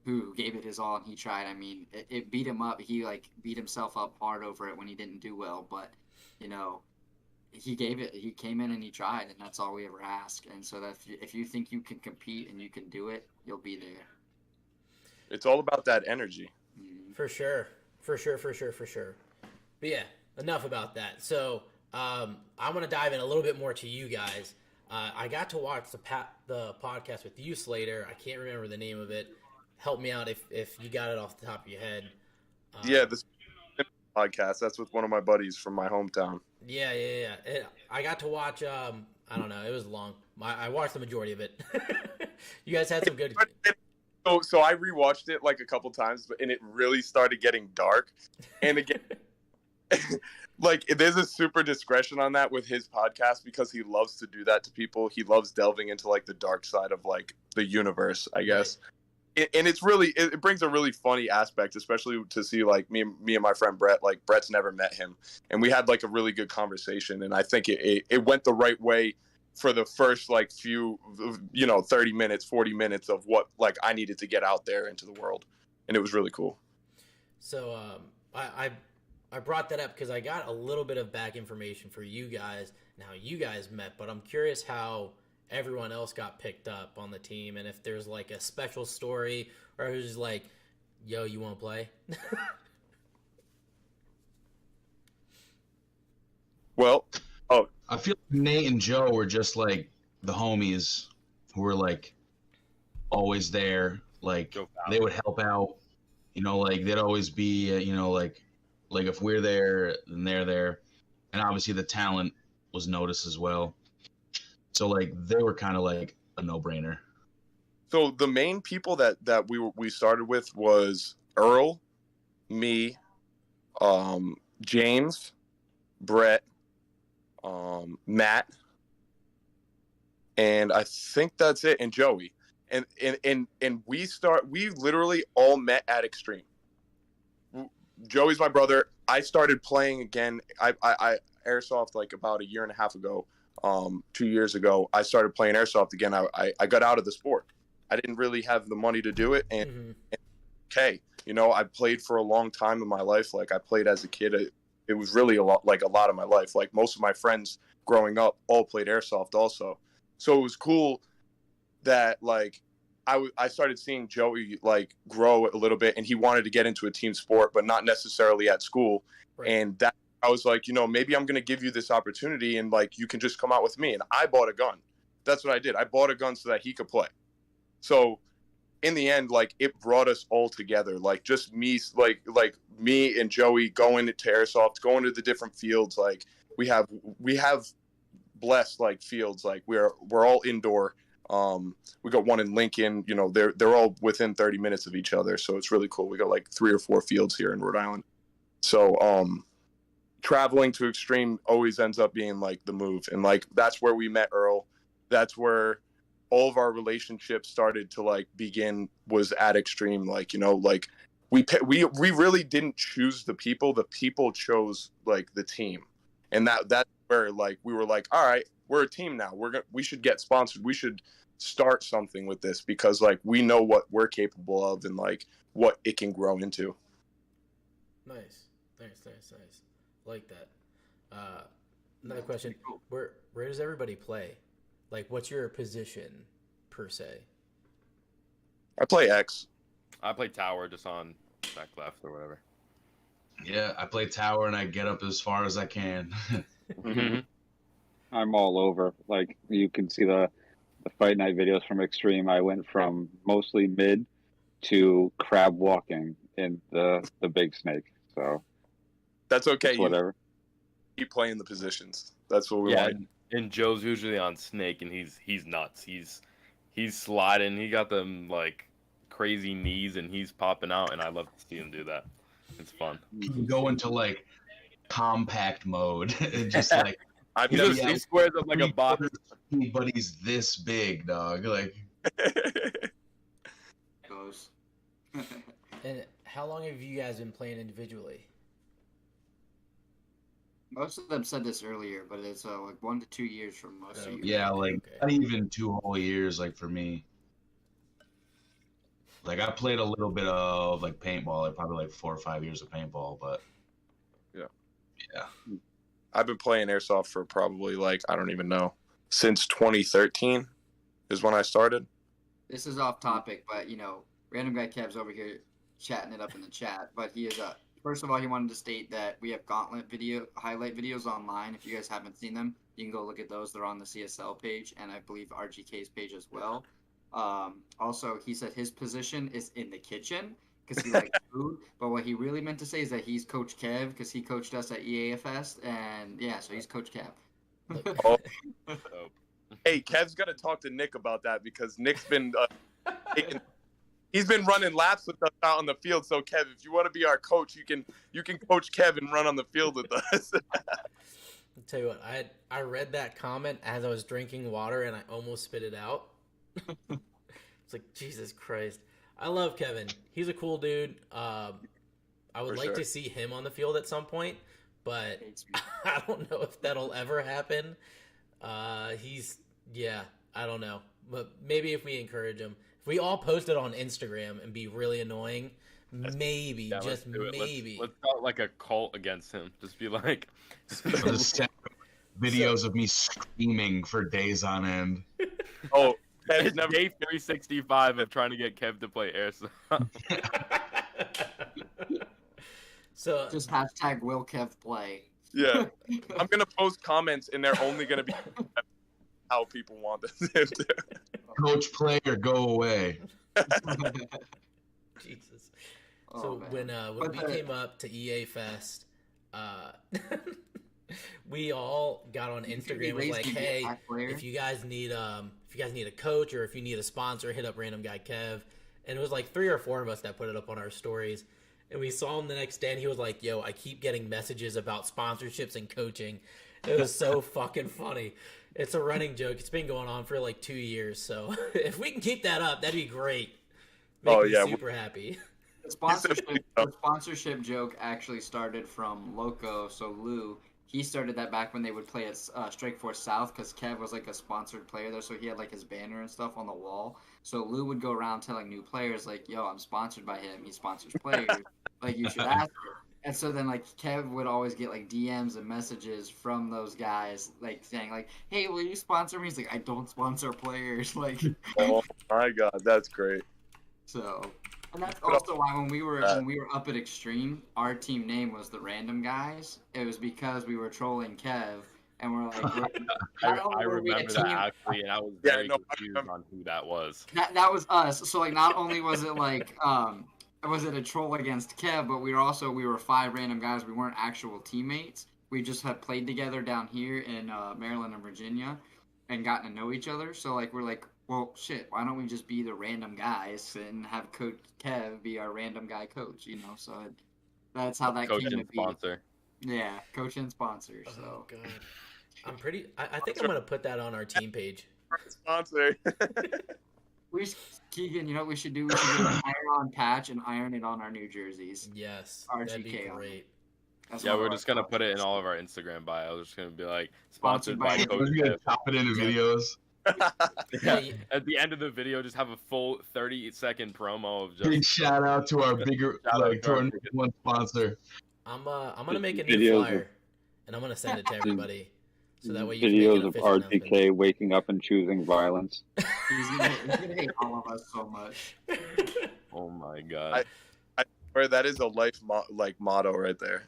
who gave it his all and he tried. I mean, it beat him up. He like beat himself up hard over it when he didn't do well. But, you know, he gave it. He came in and he tried, and that's all we ever ask. And so that if you think you can compete and you can do it, you'll be there. It's all about that energy. For sure. But yeah, enough about that. So I'm going to dive in a little bit more to you guys. I got to watch the podcast with you, Slater. I can't remember the name of it. Help me out if you got it off the top of your head. Yeah, this podcast. That's with one of my buddies from my hometown. Yeah. I got to watch. I don't know. It was long. I watched the majority of it. You guys had some good. So I rewatched it like a couple times, and it really started getting dark. And again, like there's a super discretion on that with his podcast because he loves to do that to people. He loves delving into like the dark side of like the universe, I guess. Right. And it's really it brings a really funny aspect, especially to see like me and my friend Brett. Like Brett's never met him, and we had like a really good conversation. And I think it went the right way for the first like few 30 minutes 40 minutes of what like I needed to get out there into the world, and it was really cool. So I brought that up because I got a little bit of back information for you guys and how you guys met, but I'm curious how everyone else got picked up on the team and if there's like a special story or who's just like, yo, you want to play? Well, I feel like Nate and Joe were just like the homies who were like always there. Like they would help out, like they'd always be, like if we're there, then they're there. And obviously the talent was noticed as well. So like they were kind of like a no-brainer. So the main people that we started with was Earl, me, James, Brett, Matt, and I think that's it, and Joey. and we literally all met at Extreme. Joey's my brother. I started playing again. I airsoft like about a year and a half ago. 2 years ago, I started playing airsoft again. I got out of the sport. I didn't really have the money to do it, and okay, you know, I played for a long time in my life. Like I played as a kid. It was really a lot of my life. Like most of my friends growing up all played airsoft also. So it was cool that like I started seeing Joey like grow a little bit, and he wanted to get into a team sport, but not necessarily at school. Right. And that I was like, you know, maybe I'm going to give you this opportunity, and like you can just come out with me. And I bought a gun. That's what I did. I bought a gun so that he could play. So in the end, like it brought us all together. Like just me, like me and Joey going to airsoft, going to the different fields. Like we have blessed like fields. Like we're all indoor. We got one in Lincoln. You know, they're all within 30 minutes of each other, so it's really cool. We got like 3 or 4 fields here in Rhode Island. So traveling to Extreme always ends up being like the move, and like that's where we met Earl. That's where all of our relationships started to like begin, was at Extreme. Like, you know, like we really didn't choose the people chose like the team, and that's where like we were like, all right, we're a team now. We should get sponsored. We should start something with this, because like we know what we're capable of and like what it can grow into. Nice. Like that. Another question: Where does everybody play? Like, what's your position per se? I play X. I play tower, just on back left or whatever. Yeah, I play tower and I get up as far as I can. I'm all over. Like you can see the fight night videos from Extreme. I went from mostly mid to crab walking in the big snake. So that's okay. It's whatever. Keep playing the positions. That's what we want. And Joe's usually on snake, and he's nuts. He's sliding. He got them like crazy knees, and he's popping out. And I love to see him do that. It's fun. You can go into like compact mode, just like he squares up like a box. But he's this big, dog. Like. Goes. And how long have you guys been playing individually? Most of them said this earlier, but it's like 1 to 2 years for most of you. Yeah, like not even 2 whole years. Like for me, like I played a little bit of like paintball, like probably like 4 or 5 years of paintball, but yeah. I've been playing airsoft for probably like, I don't even know, since 2013 is when I started. This is off topic, but you know, random guy Kev's over here chatting it up in the chat. But he is first of all, he wanted to state that we have gauntlet highlight videos online. If you guys haven't seen them, you can go look at those. They're on the CSL page, and I believe RGK's page as well. Also, he said his position is in the kitchen because he likes food. But what he really meant to say is that he's Coach Kev, because he coached us at EAFest, and yeah, so he's Coach Kev. Oh. Hey, Kev's got to talk to Nick about that, because Nick's been he's been running laps with us out on the field. So Kev, if you want to be our coach, you can coach Kev and run on the field with us. I'll tell you what, I read that comment as I was drinking water and I almost spit it out. It's like, Jesus Christ. I love Kevin. He's a cool dude. I would like to see him on the field at some point, but I don't know if that'll ever happen. I don't know. But maybe if we encourage him. If we all post it on Instagram and be really annoying, maybe, just maybe. Let's start like a cult against him. Just be like... videos of me screaming for days on end. Oh, it's never... day 365 of trying to get Kev to play airsoft. So just hashtag will Kev play. Yeah. I'm going to post comments, and they're only going to be how people want them to. Coach, play or go away. Jesus. So when we came up to EA Fest, we all got on Instagram. Was like, hey, if you guys need a coach, or if you need a sponsor, hit up Random Guy Kev. And it was like 3 or 4 of us that put it up on our stories. And we saw him the next day, and he was like, yo, I keep getting messages about sponsorships and coaching. It was so fucking funny. It's a running joke. It's been going on for like 2 years. So if we can keep that up, that'd be great. Make me super happy. The sponsorship joke actually started from Loco. So Lou, he started that back when they would play at Strike Force South, because Kev was like a sponsored player there, so he had like his banner and stuff on the wall. So Lou would go around telling new players like, "Yo, I'm sponsored by him. He sponsors players. Like, you should ask him." And so then like Kev would always get like DMs and messages from those guys like saying like, "Hey, will you sponsor me?" He's like, "I don't sponsor players." Like, oh my god, that's great. So, and that's also why when we were up at Extreme, our team name was the Random Guys. It was because we were trolling Kev, and we're like, I remember that actually, and I was very confused on who that was. That was us. So like, not only was it like was it a troll against Kev, but we were 5 random guys. We weren't actual teammates. We just had played together down here in Maryland and Virginia, and gotten to know each other. So like, we're like, well, shit, why don't we just be the random guys and have Coach Kev be our random guy coach, you know? So that's how that coach came to and sponsor. be. Yeah, coach and sponsor. So. Oh, God. I think I'm going to put that on our team page. Sponsor. Keegan, you know what we should do? We should get an iron-on patch and iron it on our new jerseys. Yes, RGK that'd be great. We're just going to put it in all of our Instagram bios. We're just going to be like, sponsored by Coach We're going Kev. to top it into videos. Yeah. At the end of the video, just have a full 30-second promo of just big shout out to our to our number one sponsor. I'm gonna make a new flyer, and I'm gonna send it to everybody, so that way you videos can make of RTK waking up and choosing violence. He's gonna hate all of us so much. Oh my god! I swear that is a life motto right there.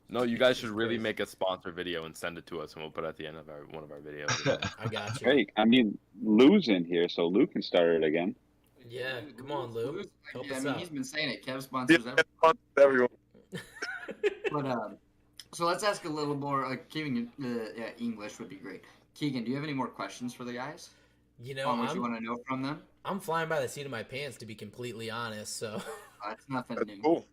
No, you guys should really make a sponsor video and send it to us, and we'll put it at the end of one of our videos. I got you. Hey, I mean, Lou's in here, so Lou can start it again. Yeah, come on, Lou. Help us out. He's been saying it. Kev sponsors everyone. But so let's ask a little more. Like, keeping English would be great. Keegan, do you have any more questions for the guys? You know, what you want to know from them? I'm flying by the seat of my pants, to be completely honest. So that's nothing new. Cool.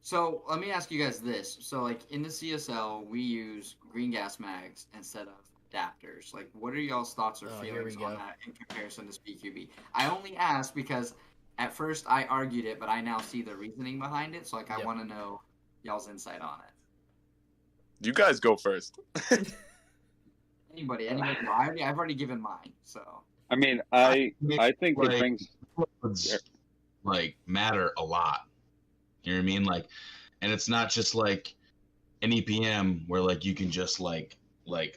So let me ask you guys this. So like in the CSL, we use green gas mags instead of adapters. Like, what are y'all's thoughts or feelings on that in comparison to SpeedQB? I only ask because at first I argued it, but I now see the reasoning behind it. So like, I want to know y'all's insight on it. You guys go first. Anybody? I've already given mine. So I mean, I think it brings like matter a lot. You know what I mean? Like, and it's not just like an EPM where like you can just like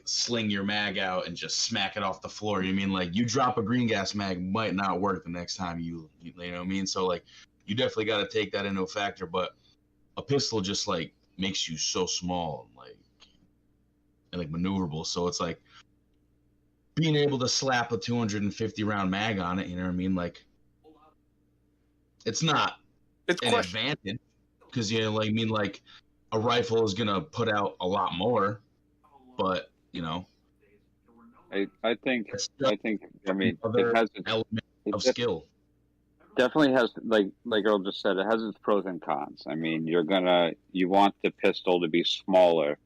sling your mag out and just smack it off the floor. You know what I mean? Like, you drop a green gas mag might not work the next time you know what I mean? So like, you definitely got to take that into a factor. But a pistol just like makes you so small and like maneuverable. So it's like being able to slap a 250 round mag on it. You know what I mean? Like, it's not an advantage because like a rifle is gonna put out a lot more, but I think I mean it has its element of skill. Definitely has like Earl just said, it has its pros and cons. I mean, you want the pistol to be smaller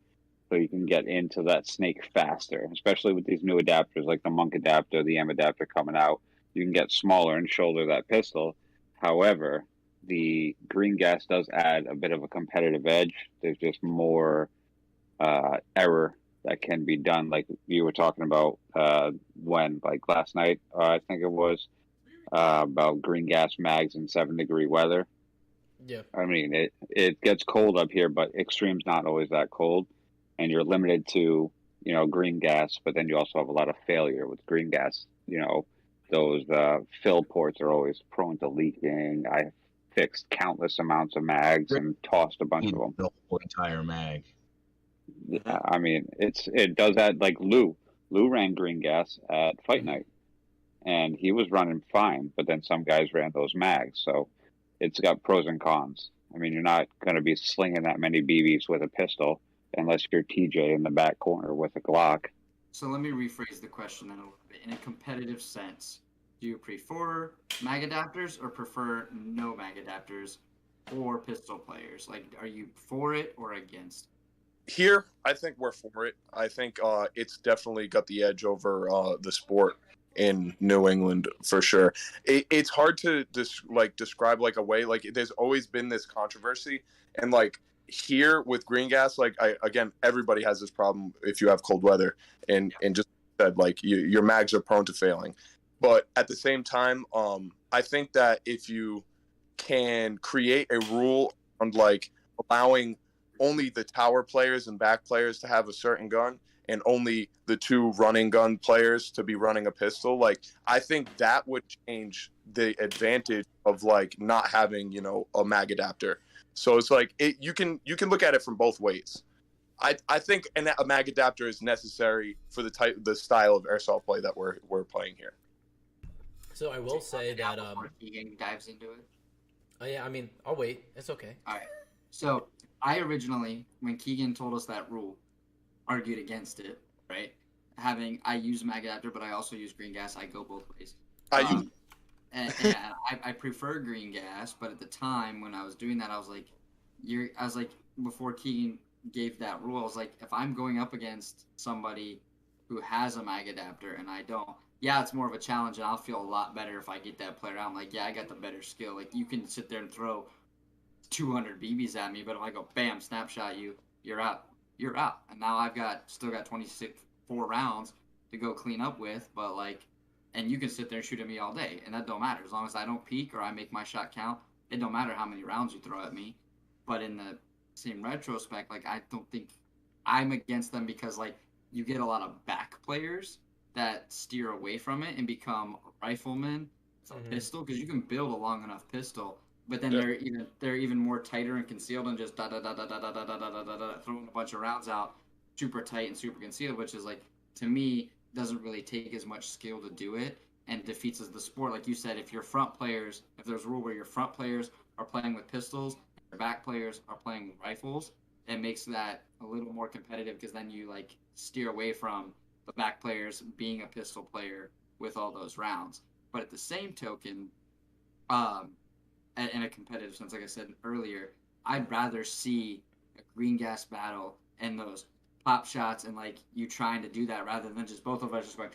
so you can get into that snake faster, especially with these new adapters like the Monk adapter, the M adapter coming out. You can get smaller and shoulder that pistol. However, the green gas does add a bit of a competitive edge. There's just more error that can be done, like you were talking about like last night, I think it was, about green gas mags in 7-degree weather. Yeah. I mean, it gets cold up here, but extreme's not always that cold, and you're limited to, green gas, but then you also have a lot of failure with green gas. Those fill ports are always prone to leaking. I fixed countless amounts of mags and tossed a bunch of them. The whole entire mag. Yeah, I mean, it does that. Like Lou ran green gas at fight night, and he was running fine. But then some guys ran those mags, so it's got pros and cons. I mean, you're not going to be slinging that many BBs with a pistol unless you're TJ in the back corner with a Glock. So let me rephrase the question then a little bit. In a competitive sense, do you prefer mag adapters or prefer no mag adapters or pistol players? Like, are you for it or against? Here, I think we're for it. I think it's definitely got the edge over the sport in New England for sure. It's hard to describe like a way. Like there's always been this controversy, and like here with green gas, like again, everybody has this problem if you have cold weather, and just said like your mags are prone to failing. But at the same time, I think that if you can create a rule on like allowing only the tower players and back players to have a certain gun and only the two running gun players to be running a pistol, like I think that would change the advantage of like not having, a mag adapter. So it's like you can look at it from both ways. I think a mag adapter is necessary for the style of airsoft play that we're playing here. So I will say that Keegan dives into it. Oh yeah, I mean, I'll wait. It's okay. All right. So I originally, when Keegan told us that rule, argued against it, right? I use mag adapter, but I also use green gas. I go both ways. And I prefer green gas, but at the time when I was doing that, I was like, before Keegan gave that rule, I was like, if I'm going up against somebody who has a mag adapter and I don't, yeah, it's more of a challenge, and I'll feel a lot better if I get that player out. I'm like, yeah, I got the better skill. Like, you can sit there and throw 200 BBs at me, but if I go, bam, snapshot you, you're out. You're out. And now I've still got 4 rounds to go clean up with, but like, and you can sit there and shoot at me all day, and that don't matter. As long as I don't peek or I make my shot count, it don't matter how many rounds you throw at me. But in the same retrospect, like, I don't think I'm against them because, like, you get a lot of back players that steer away from it and become riflemen with a pistol, because you can build a long enough pistol, but then they're even more tighter and concealed and just throwing a bunch of rounds out super tight and super concealed, which is like, to me, doesn't really take as much skill to do it and defeats the sport. Like you said, if there's a rule where your front players are playing with pistols, your back players are playing with rifles, it makes that a little more competitive, because then you like steer away from the back players being a pistol player with all those rounds. But at the same token, in a competitive sense, like I said earlier, I'd rather see a green gas battle and those pop shots and like you trying to do that, rather than just both of us just going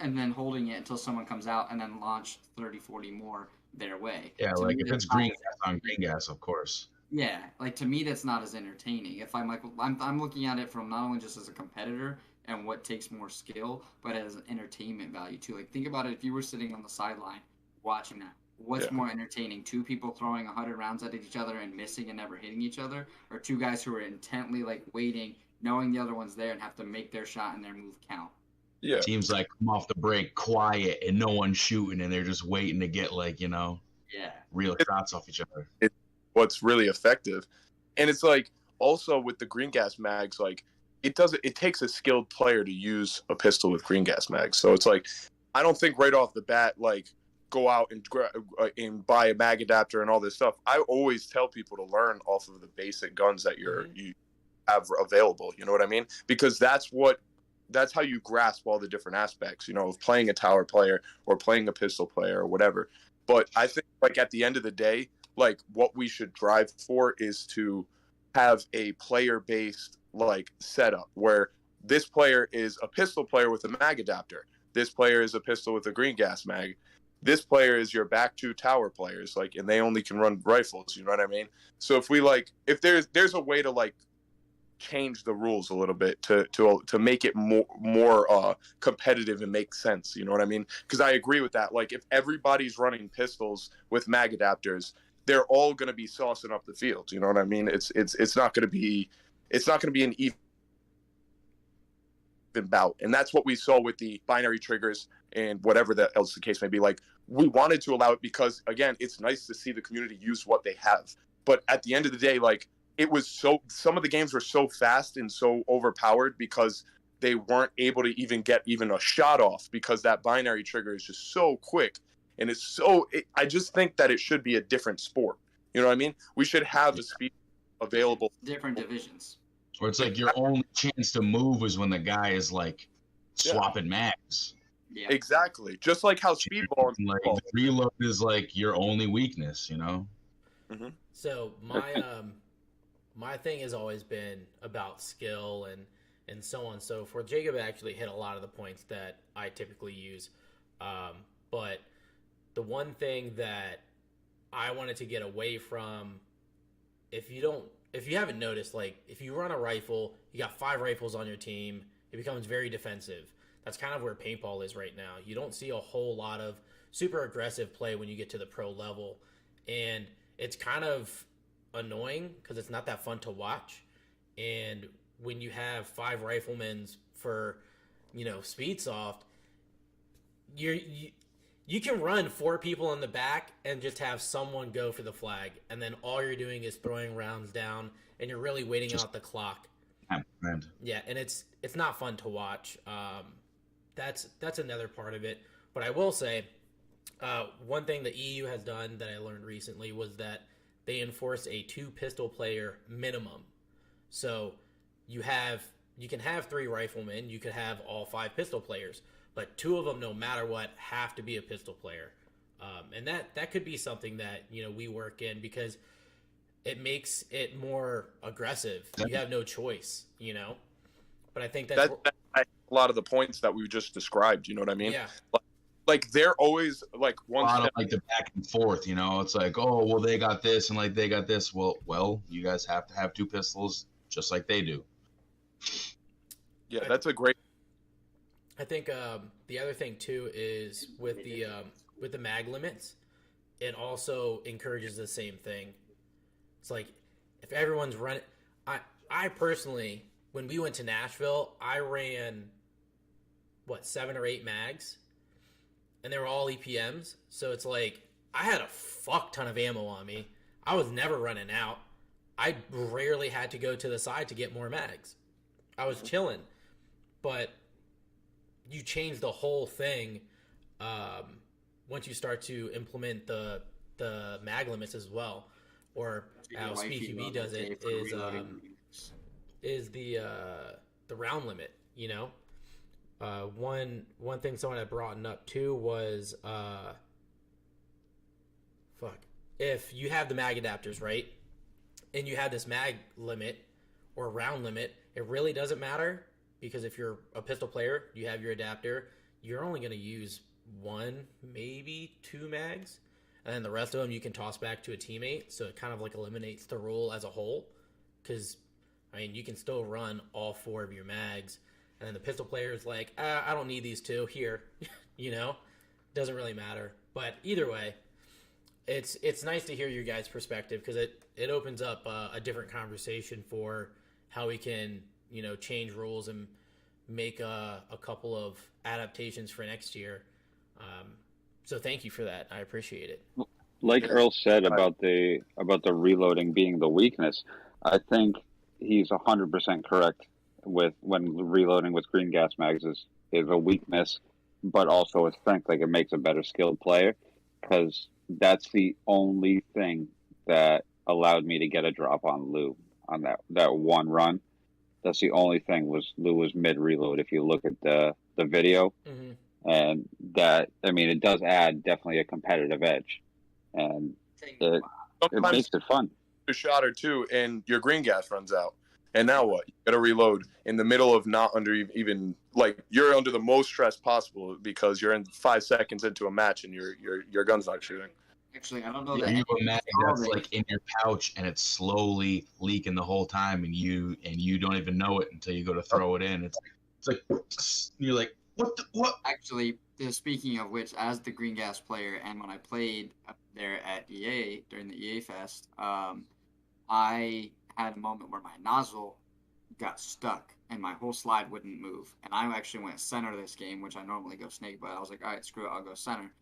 and then holding it until someone comes out and then launch 30-40 more their way. Yeah, To like me, if it's green gas on green gas, of course. Yeah, like to me that's not as entertaining. If I'm like, I'm looking at it from not only just as a competitor and what takes more skill, but as an entertainment value too. Like, think about it, if you were sitting on the sideline watching that, what's more entertaining? 2 people throwing 100 rounds at each other and missing and never hitting each other, or 2 guys who are intently like waiting, knowing the other one's there and have to make their shot and their move count? Yeah. Teams like come off the break quiet and no one's shooting and they're just waiting to get like, real shots off each other. It's what's really effective. And it's like also with the green gas mags, like it takes a skilled player to use a pistol with green gas mags. So it's like, I don't think right off the bat, like, go out and buy a mag adapter and all this stuff. I always tell people to learn off of the basic guns that you have available. You know what I mean? Because that's how you grasp all the different aspects, of playing a tower player or playing a pistol player or whatever. But I think like at the end of the day, like what we should drive for is to have a player-based like setup where this player is a pistol player with a mag adapter. This player is a pistol with a green gas mag. This player is your back 2 tower players, like, and they only can run rifles. You know what I mean? So if there's a way to like change the rules a little bit to make it more competitive and make sense. You know what I mean? Because I agree with that. Like, if everybody's running pistols with mag adapters, they're all going to be saucing up the field. You know what I mean? It's not going to be an even bout. And that's what we saw with the binary triggers and whatever else the case may be. Like, we wanted to allow it because, again, it's nice to see the community use what they have. But at the end of the day, like, some of the games were so fast and so overpowered because they weren't able to even get a shot off, because that binary trigger is just so quick. And I just think that it should be a different sport. You know what I mean? We should have the speed available. Different divisions. Or it's like your only chance to move is when the guy is like swapping mags. Yeah. Exactly. Just like how speedball and like the reload is like your only weakness, So my thing has always been about skill and so on and so forth. Jacob actually hit a lot of the points that I typically use. But the one thing that I wanted to get away from, if you haven't noticed, like if you run a rifle, you got 5 rifles on your team, it becomes very defensive. That's kind of where paintball is right now. You don't see a whole lot of super aggressive play when you get to the pro level, and it's kind of annoying because it's not that fun to watch. And when you have 5 riflemen for, SpeedSoft, you can run 4 people in the back and just have someone go for the flag, and then all you're doing is throwing rounds down, and you're really waiting out the clock. Yeah, and it's not fun to watch. That's another part of it. But I will say, one thing the EU has done that I learned recently was that they enforce a 2 pistol player minimum. So you can have 3 riflemen, you could have all 5 pistol players, but 2 of them, no matter what, have to be a pistol player. And that could be something that, we work in, because it makes it more aggressive. You have no choice, But I think that's a lot of the points that we just described. You know what I mean? Yeah. Like they're always like one a lot step. of like the back and forth. It's like, oh well, they got this and like they got this. Well, you guys have to have 2 pistols just like they do. Yeah, that's a great. I think the other thing too is with the mag limits, it also encourages the same thing. It's like if everyone's running, I personally, when we went to Nashville, I ran 7 or 8 mags, and they were all EPMs. So it's like I had a fuck ton of ammo on me. I was never running out. I rarely had to go to the side to get more mags. I was chilling, but you change the whole thing once you start to implement the mag limits as well, or how SpeedQB does it is the round limit. One thing someone had brought up too was if you have the mag adapters, right, and you have this mag limit or round limit, it really doesn't matter, because if you're a pistol player, you have your adapter, you're only going to use 1, maybe 2 mags, and then the rest of them you can toss back to a teammate. So it kind of like eliminates the rule as a whole, because you can still run all 4 of your mags, and then the pistol player is like, I don't need these 2 here. Doesn't really matter. But either way, it's nice to hear your guys' perspective, because it opens up a different conversation for how we can change rules and make a couple of adaptations for next year. So thank you for that. I appreciate it. Like Earl said about the reloading being the weakness, I think he's 100% correct with when reloading with green gas mags is a weakness, but also a strength. Like, it makes a better skilled player, because that's the only thing that allowed me to get a drop on Lou on that one run. That's the only thing, was Lou was mid reload. If you look at the video, and that, it does add definitely a competitive edge, and it makes it fun. A shot or 2, and your green gas runs out, and now what? You got to reload in the middle of not under even like you're under the most stress possible, because you're in 5 seconds into a match and your gun's not shooting. Actually, I don't know Yeah, that. you have a mag that's like in your pouch and it's slowly leaking the whole time, and you don't even know it until you go to throw it in. It's like you're like, what? Actually, speaking of which, as the green gas player, and when I played up there at EA during the EA Fest, I had a moment where my nozzle got stuck and my whole slide wouldn't move. And I actually went center this game, which I normally go snake, but I was like, all right, screw it, I'll go center.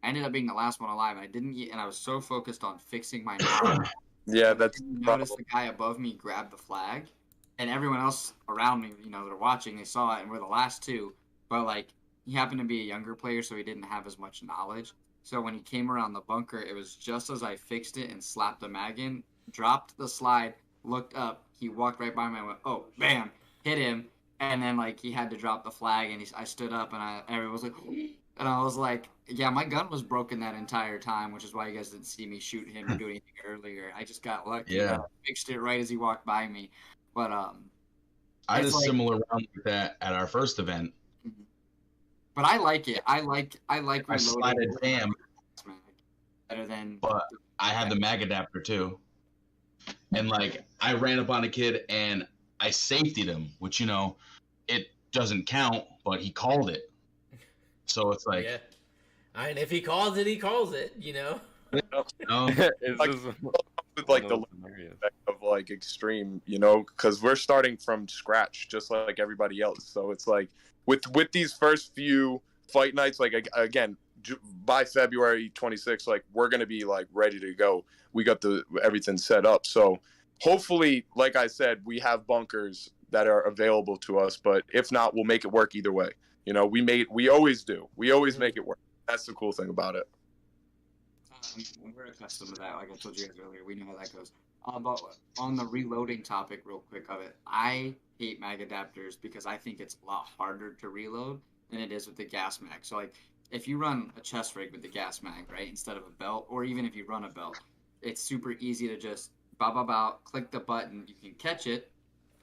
I ended up being the last one alive, and I was so focused on fixing my nozzle. Yeah, that's. I noticed the guy above me grab the flag, and everyone else around me, they're watching, they saw it, and we're the last 2. But like, he happened to be a younger player, so he didn't have as much knowledge. So when he came around the bunker, it was just as I fixed it and slapped the mag in, dropped the slide, looked up, he walked right by me, and went, oh, bam, hit him, and then like he had to drop the flag, and I stood up, and everyone was like, And I was like, yeah, my gun was broken that entire time, which is why you guys didn't see me shoot him or do anything earlier. I just got lucky Yeah. that I fixed it right as he walked by me. But I had a it's like, similar round like that at our first event. but I like it. I like I reloading slided with jam, mag better than. but I had the mag adapter too. And like I ran up on a kid and I safetied him, which you know, it doesn't count, but he called it. So it's like, Yeah. And if he calls it, he calls it. no, It's Like, just with like one the of those scenarios. aspect of like extreme, you know, because we're starting from scratch just like everybody else. So it's like with these first few fight nights, like again, by February 26th, like we're gonna be like ready to go. We got everything set up. So hopefully, like I said, we have bunkers that are available to us. But if not, we'll make it work either way. You know, we always do. We always make it work. That's the cool thing about it. We're accustomed to that. Like I told you guys earlier, we know how that goes. But on the reloading topic, real quick of it, I hate mag adapters because I think it's a lot harder to reload than it is with the gas mag. So like, if you run a chest rig with the gas mag, right, instead of a belt, or even if you run a belt, it's super easy to just click the button. You can catch it,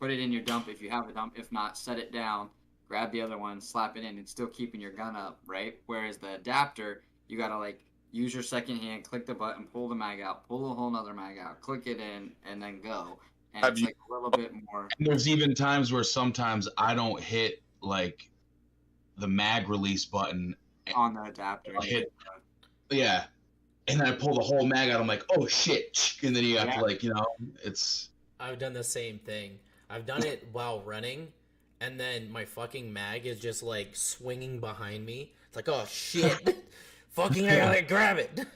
put it in your dump if you have a dump. If not, set it down, grab the other one, slap it in, and still keeping your gun up, right? Whereas the adapter, you gotta like use your second hand, click the button, pull the mag out, pull a whole nother mag out, click it in, and then go. And Have it's you- like a little bit more. there's even times where sometimes I don't hit like the mag release button. On the adapter. I'll hit, yeah, and I pull the whole mag out. I'm like, oh shit, and then you have to like, you know, it's. I've done the same thing. I've done it while running, and then my fucking mag is just like swinging behind me. It's like, oh shit, fucking I gotta grab it.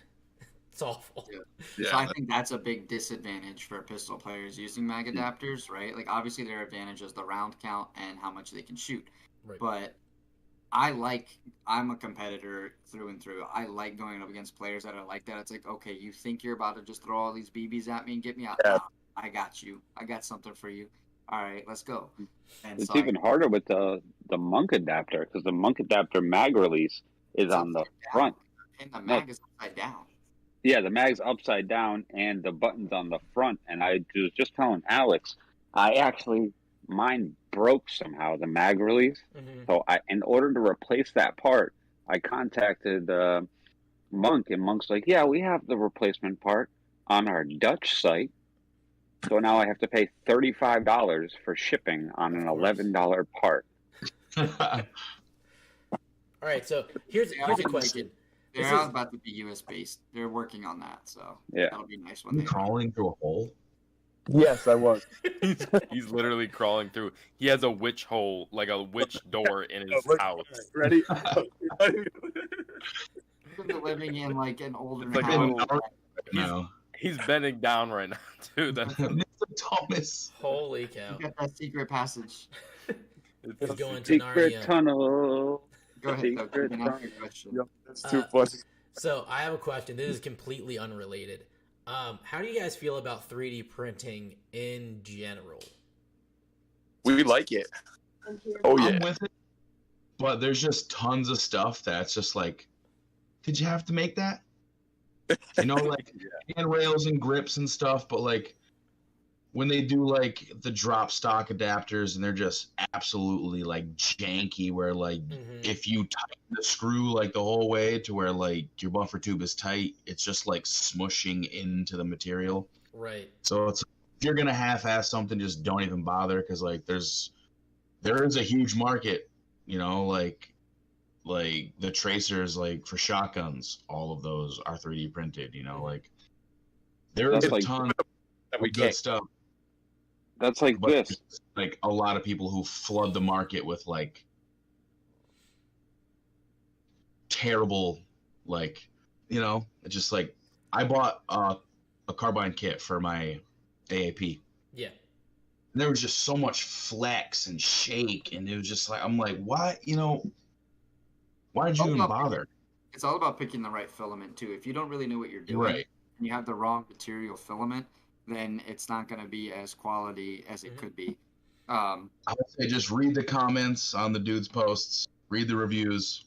It's awful. Yeah. So I think that's a big disadvantage for pistol players using mag adapters, right? Like obviously their advantage is the round count and how much they can shoot. Right. But I'm a competitor through and through. I like going up against players that are like that. It's like, okay, you think you're about to just throw all these BBs at me and get me out? Yeah. Nah, I got you. I got something for you. All right, let's go. And It's so even harder with the monk adapter because the monk adapter mag release is it's on the upside down, front. and the mag is upside down. Yeah, the mag's upside down and the button's on the front. And I was just telling Alex, mine broke somehow, the mag release. Mhm. So in order to replace that part, I contacted Monk, and Monk's like, yeah, we have the replacement part on our Dutch site. So now I have to pay $35 for shipping on an $11 part. All right, so here's a question. They're This is- about to be US based. They're working on that, so Yeah. that'll be nice when You they are. crawling through a hole? Yes, I was. He's literally crawling through. He has a witch hole, like a witch door in his house. Ready? They're living in like an older It's like a house. little- No. He's bending down right now, too. That's Mr. Thomas. Holy cow! You got that secret passage. He's going to Secret Narnia. tunnel. Go ahead, though. Secret Keep asking your question. Yep, that's too Uh, funny. So I have a question. This is completely unrelated. How do you guys feel about 3D printing in general? We like it. Oh I'm yeah. with it, but there's just tons of stuff that's just like, did you have to make that? You know, like handrails and grips and stuff, but like when they do like the drop stock adapters and they're just absolutely like janky, where like Mhm. if you tighten the screw like the whole way to where like your buffer tube is tight, it's just like smushing into the material. Right. So it's if you're gonna half-ass something, just don't even bother, because like there is a huge market, you know, like the tracers, like for shotguns, all of those are 3D printed, you know, like there is That's a like- ton That we of good can't. stuff, That's like but this. there's, like a lot of people who flood the market with like terrible, like, you know, it's just like I bought a carbine kit for my AAP. Yeah. And there was just so much flex and shake, and it was just like, I'm like, why, you know, why did you even bother? It's all about picking the right filament too. If you don't really know what you're doing, Right. and you have the wrong material filament, then it's not going to be as quality as it Mhm. could be. I would say just read the comments on the dude's posts, read the reviews.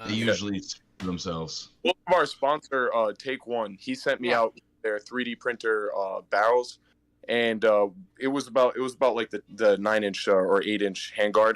They usually screw themselves. One of our sponsor, Take One, he sent me out their 3D printer barrels, and it was about like the 9-inch or 8-inch handguard,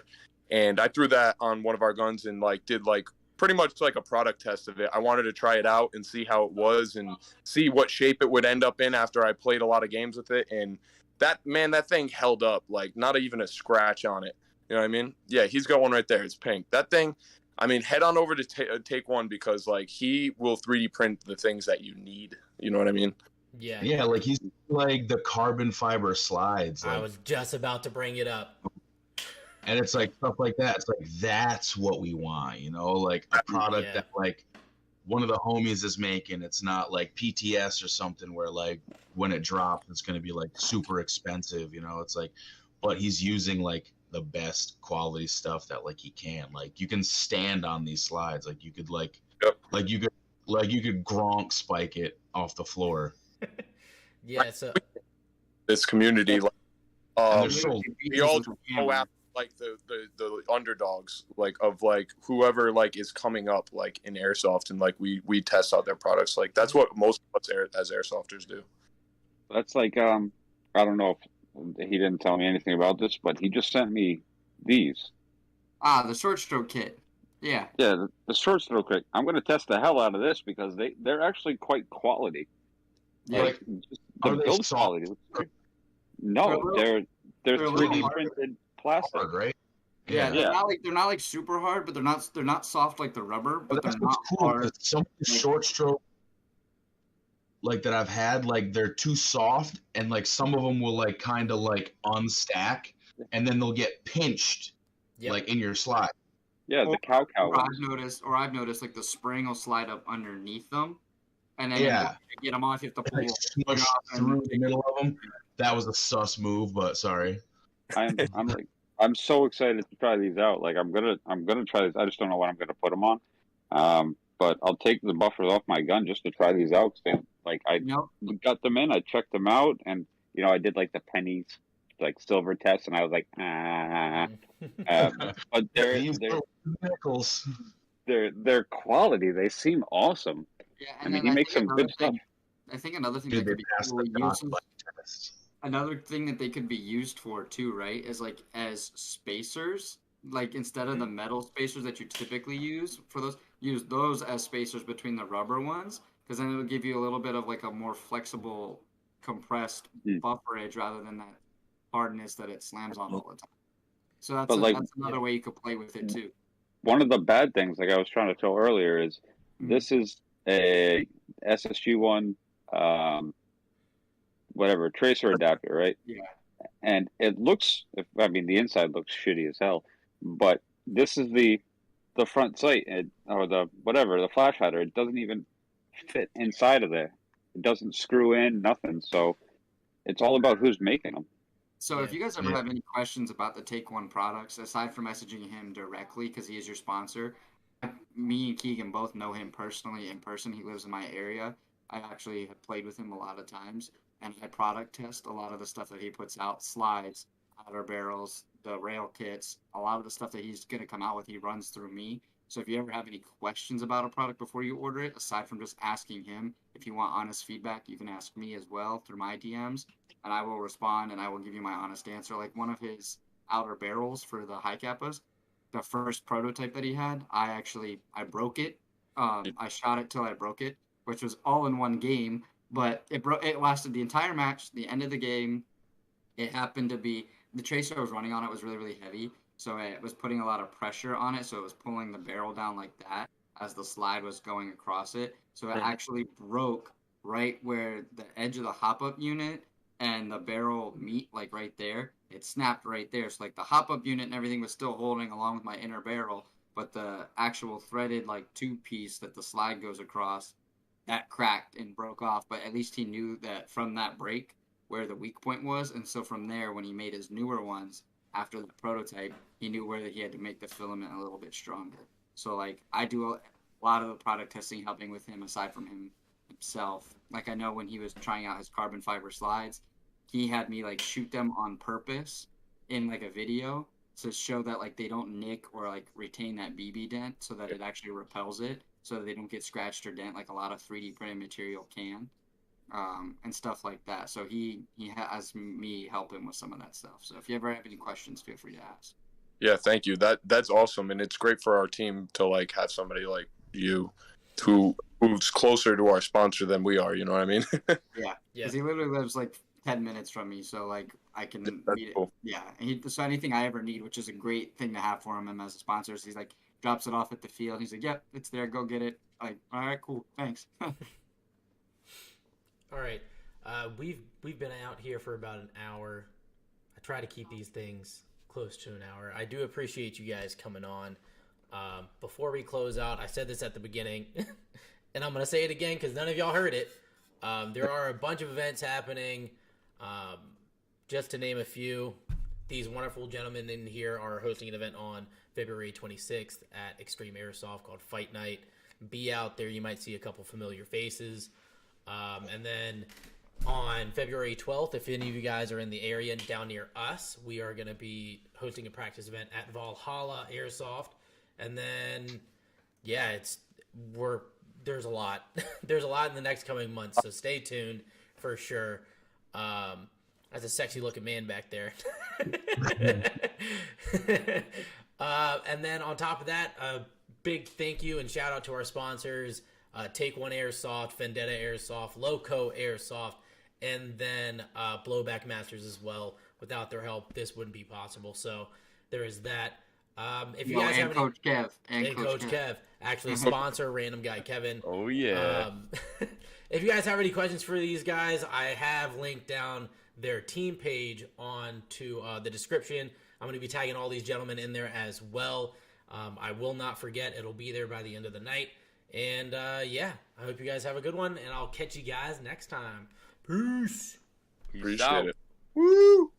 and I threw that on one of our guns and like did like pretty much like a product test of it. I wanted to try it out and see how it was and see what shape it would end up in after I played a lot of games with it. And that thing held up, like not even a scratch on it. You know what I mean? Yeah, he's got one right there. It's pink. That thing, I mean, head on over to Take One because like he will 3D print the things that you need. You know what I mean? Yeah. Yeah, like he's like the carbon fiber slides. Like, I was just about to bring it up. and it's like stuff like that. It's like that's what we want, you know, like a product that like one of the homies is making. It's not like PTS or something where like when it drops, it's gonna be like super expensive, you know. It's like, but he's using like the best quality stuff that like he can. Like you can stand on these slides. Like you could like you could Gronk spike it off the floor. Yeah, so this community, like, we all go after like the underdogs, like of like whoever like is coming up like in airsoft, and like we test out their products. Like that's what most of us as airsofters do. That's like I don't know if he didn't tell me anything about this, but he just sent me these. The short stroke kit. Yeah. Yeah, the short stroke kit. I'm going to test the hell out of this because they're actually quite quality. Yeah. Like the build quality. No, they're 3D printed plastic, right? Yeah, they're not like super hard, but they're not soft like the rubber, but they're not hard. Some of the short stroke like that I've had, like they're too soft, and like some of them will like kind of like unstack, and then they'll get pinched like in your slide. Yeah, the cow. I've noticed like the spring will slide up underneath them, and then to get them off, you have to pull like, through the middle of them. That was a sus move, but sorry. I'm so excited to try these out. Like I'm gonna try these. I just don't know what I'm gonna put them on. But I'll take the buffers off my gun just to try these out. Like I got them in, I checked them out, and you know I did like the pennies, like silver test, and I was like, but they're quality. They seem awesome. Yeah, I mean, he makes some good stuff. I think another thing that could be another thing that they could be used for too, right? Is like as spacers, like instead of the metal spacers that you typically use for those, use those as spacers between the rubber ones, because then it'll give you a little bit of like a more flexible, compressed buffer edge rather than that hardness that it slams on all the time. So that's another way you could play with it too. One of the bad things, like I was trying to tell earlier, is this is a SSG one, whatever tracer adapter, right? Yeah. And it looks, the inside looks shitty as hell, but this is the front sight or the flash hider. It doesn't even fit inside of there. It doesn't screw in, nothing. So it's all about who's making them. So if you guys ever have any questions about the Take One products, aside from messaging him directly because he is your sponsor, me and Keegan both know him personally in person. He lives in my area. I actually have played with him a lot of times, and I product test a lot of the stuff that he puts out, slides, outer barrels, the rail kits, a lot of the stuff that he's going to come out with, he runs through me. So if you ever have any questions about a product before you order it, aside from just asking him, if you want honest feedback, you can ask me as well through my DMs, and I will respond and I will give you my honest answer. Like one of his outer barrels for the high kappas, the first prototype that he had, I broke it. I shot it till I broke it, which was all in one game, but it lasted the entire match. The end of the game, it happened to be the tracer I was running on it was really, really heavy, so it was putting a lot of pressure on it, so it was pulling the barrel down like that as the slide was going across it. So it actually broke right where the edge of the hop-up unit and the barrel meet, like right there. It snapped right there. So like the hop-up unit and everything was still holding along with my inner barrel, but the actual threaded like tube piece that the slide goes across, that cracked and broke off. But at least he knew that from that break where the weak point was, and so from there when he made his newer ones after the prototype, he knew where he had to make the filament a little bit stronger. So like I do a lot of the product testing helping with him aside from himself. Like I know when he was trying out his carbon fiber slides, he had me like shoot them on purpose in like a video to show that like they don't nick or like retain that BB dent, so that it actually repels it, so that they don't get scratched or dent like a lot of 3D printed material can, and stuff like that. So he has me help him with some of that stuff. So if you ever have any questions, feel free to ask. Yeah, thank you. That's awesome, and it's great for our team to like have somebody like you, who's closer to our sponsor than we are. You know what I mean? Yeah, Yeah. because he literally lives like 10 minutes from me, so like I can That's meet it. cool. Yeah, and so anything I ever need, which is a great thing to have for him as a sponsor, is he's like drops it off at the field. He's like, "Yep, it's there. Go get it." Like, all right, cool, thanks. All right. We've been out here for about an hour. I try to keep these things close to an hour. I do appreciate you guys coming on. Before we close out, I said this at the beginning, and I'm gonna say it again because none of y'all heard it. There are a bunch of events happening. Just to name a few, these wonderful gentlemen in here are hosting an event on February 26th at Extreme Airsoft called Fight Night. Be out there. You might see a couple familiar faces. And then on February 12th, if any of you guys are in the area down near us, we are going to be hosting a practice event at Valhalla Airsoft. And then, yeah, there's a lot. There's a lot in the next coming months, so stay tuned for sure. That's a sexy looking man back there. And then on top of that, a big thank you and shout out to our sponsors, Take One Airsoft, Vendetta Airsoft, Loco Airsoft, and then Blowback Masters as well. Without their help, this wouldn't be possible. So there is that. If you guys have Coach Kev and Coach Kev, actually sponsor random guy Kevin. Oh yeah. If you guys have any questions for these guys, I have linked down their team page onto the description. I'm going to be tagging all these gentlemen in there as well. I will not forget. It'll be there by the end of the night. And yeah, I hope you guys have a good one, and I'll catch you guys next time. Peace. Peace Appreciate out. it. Woo!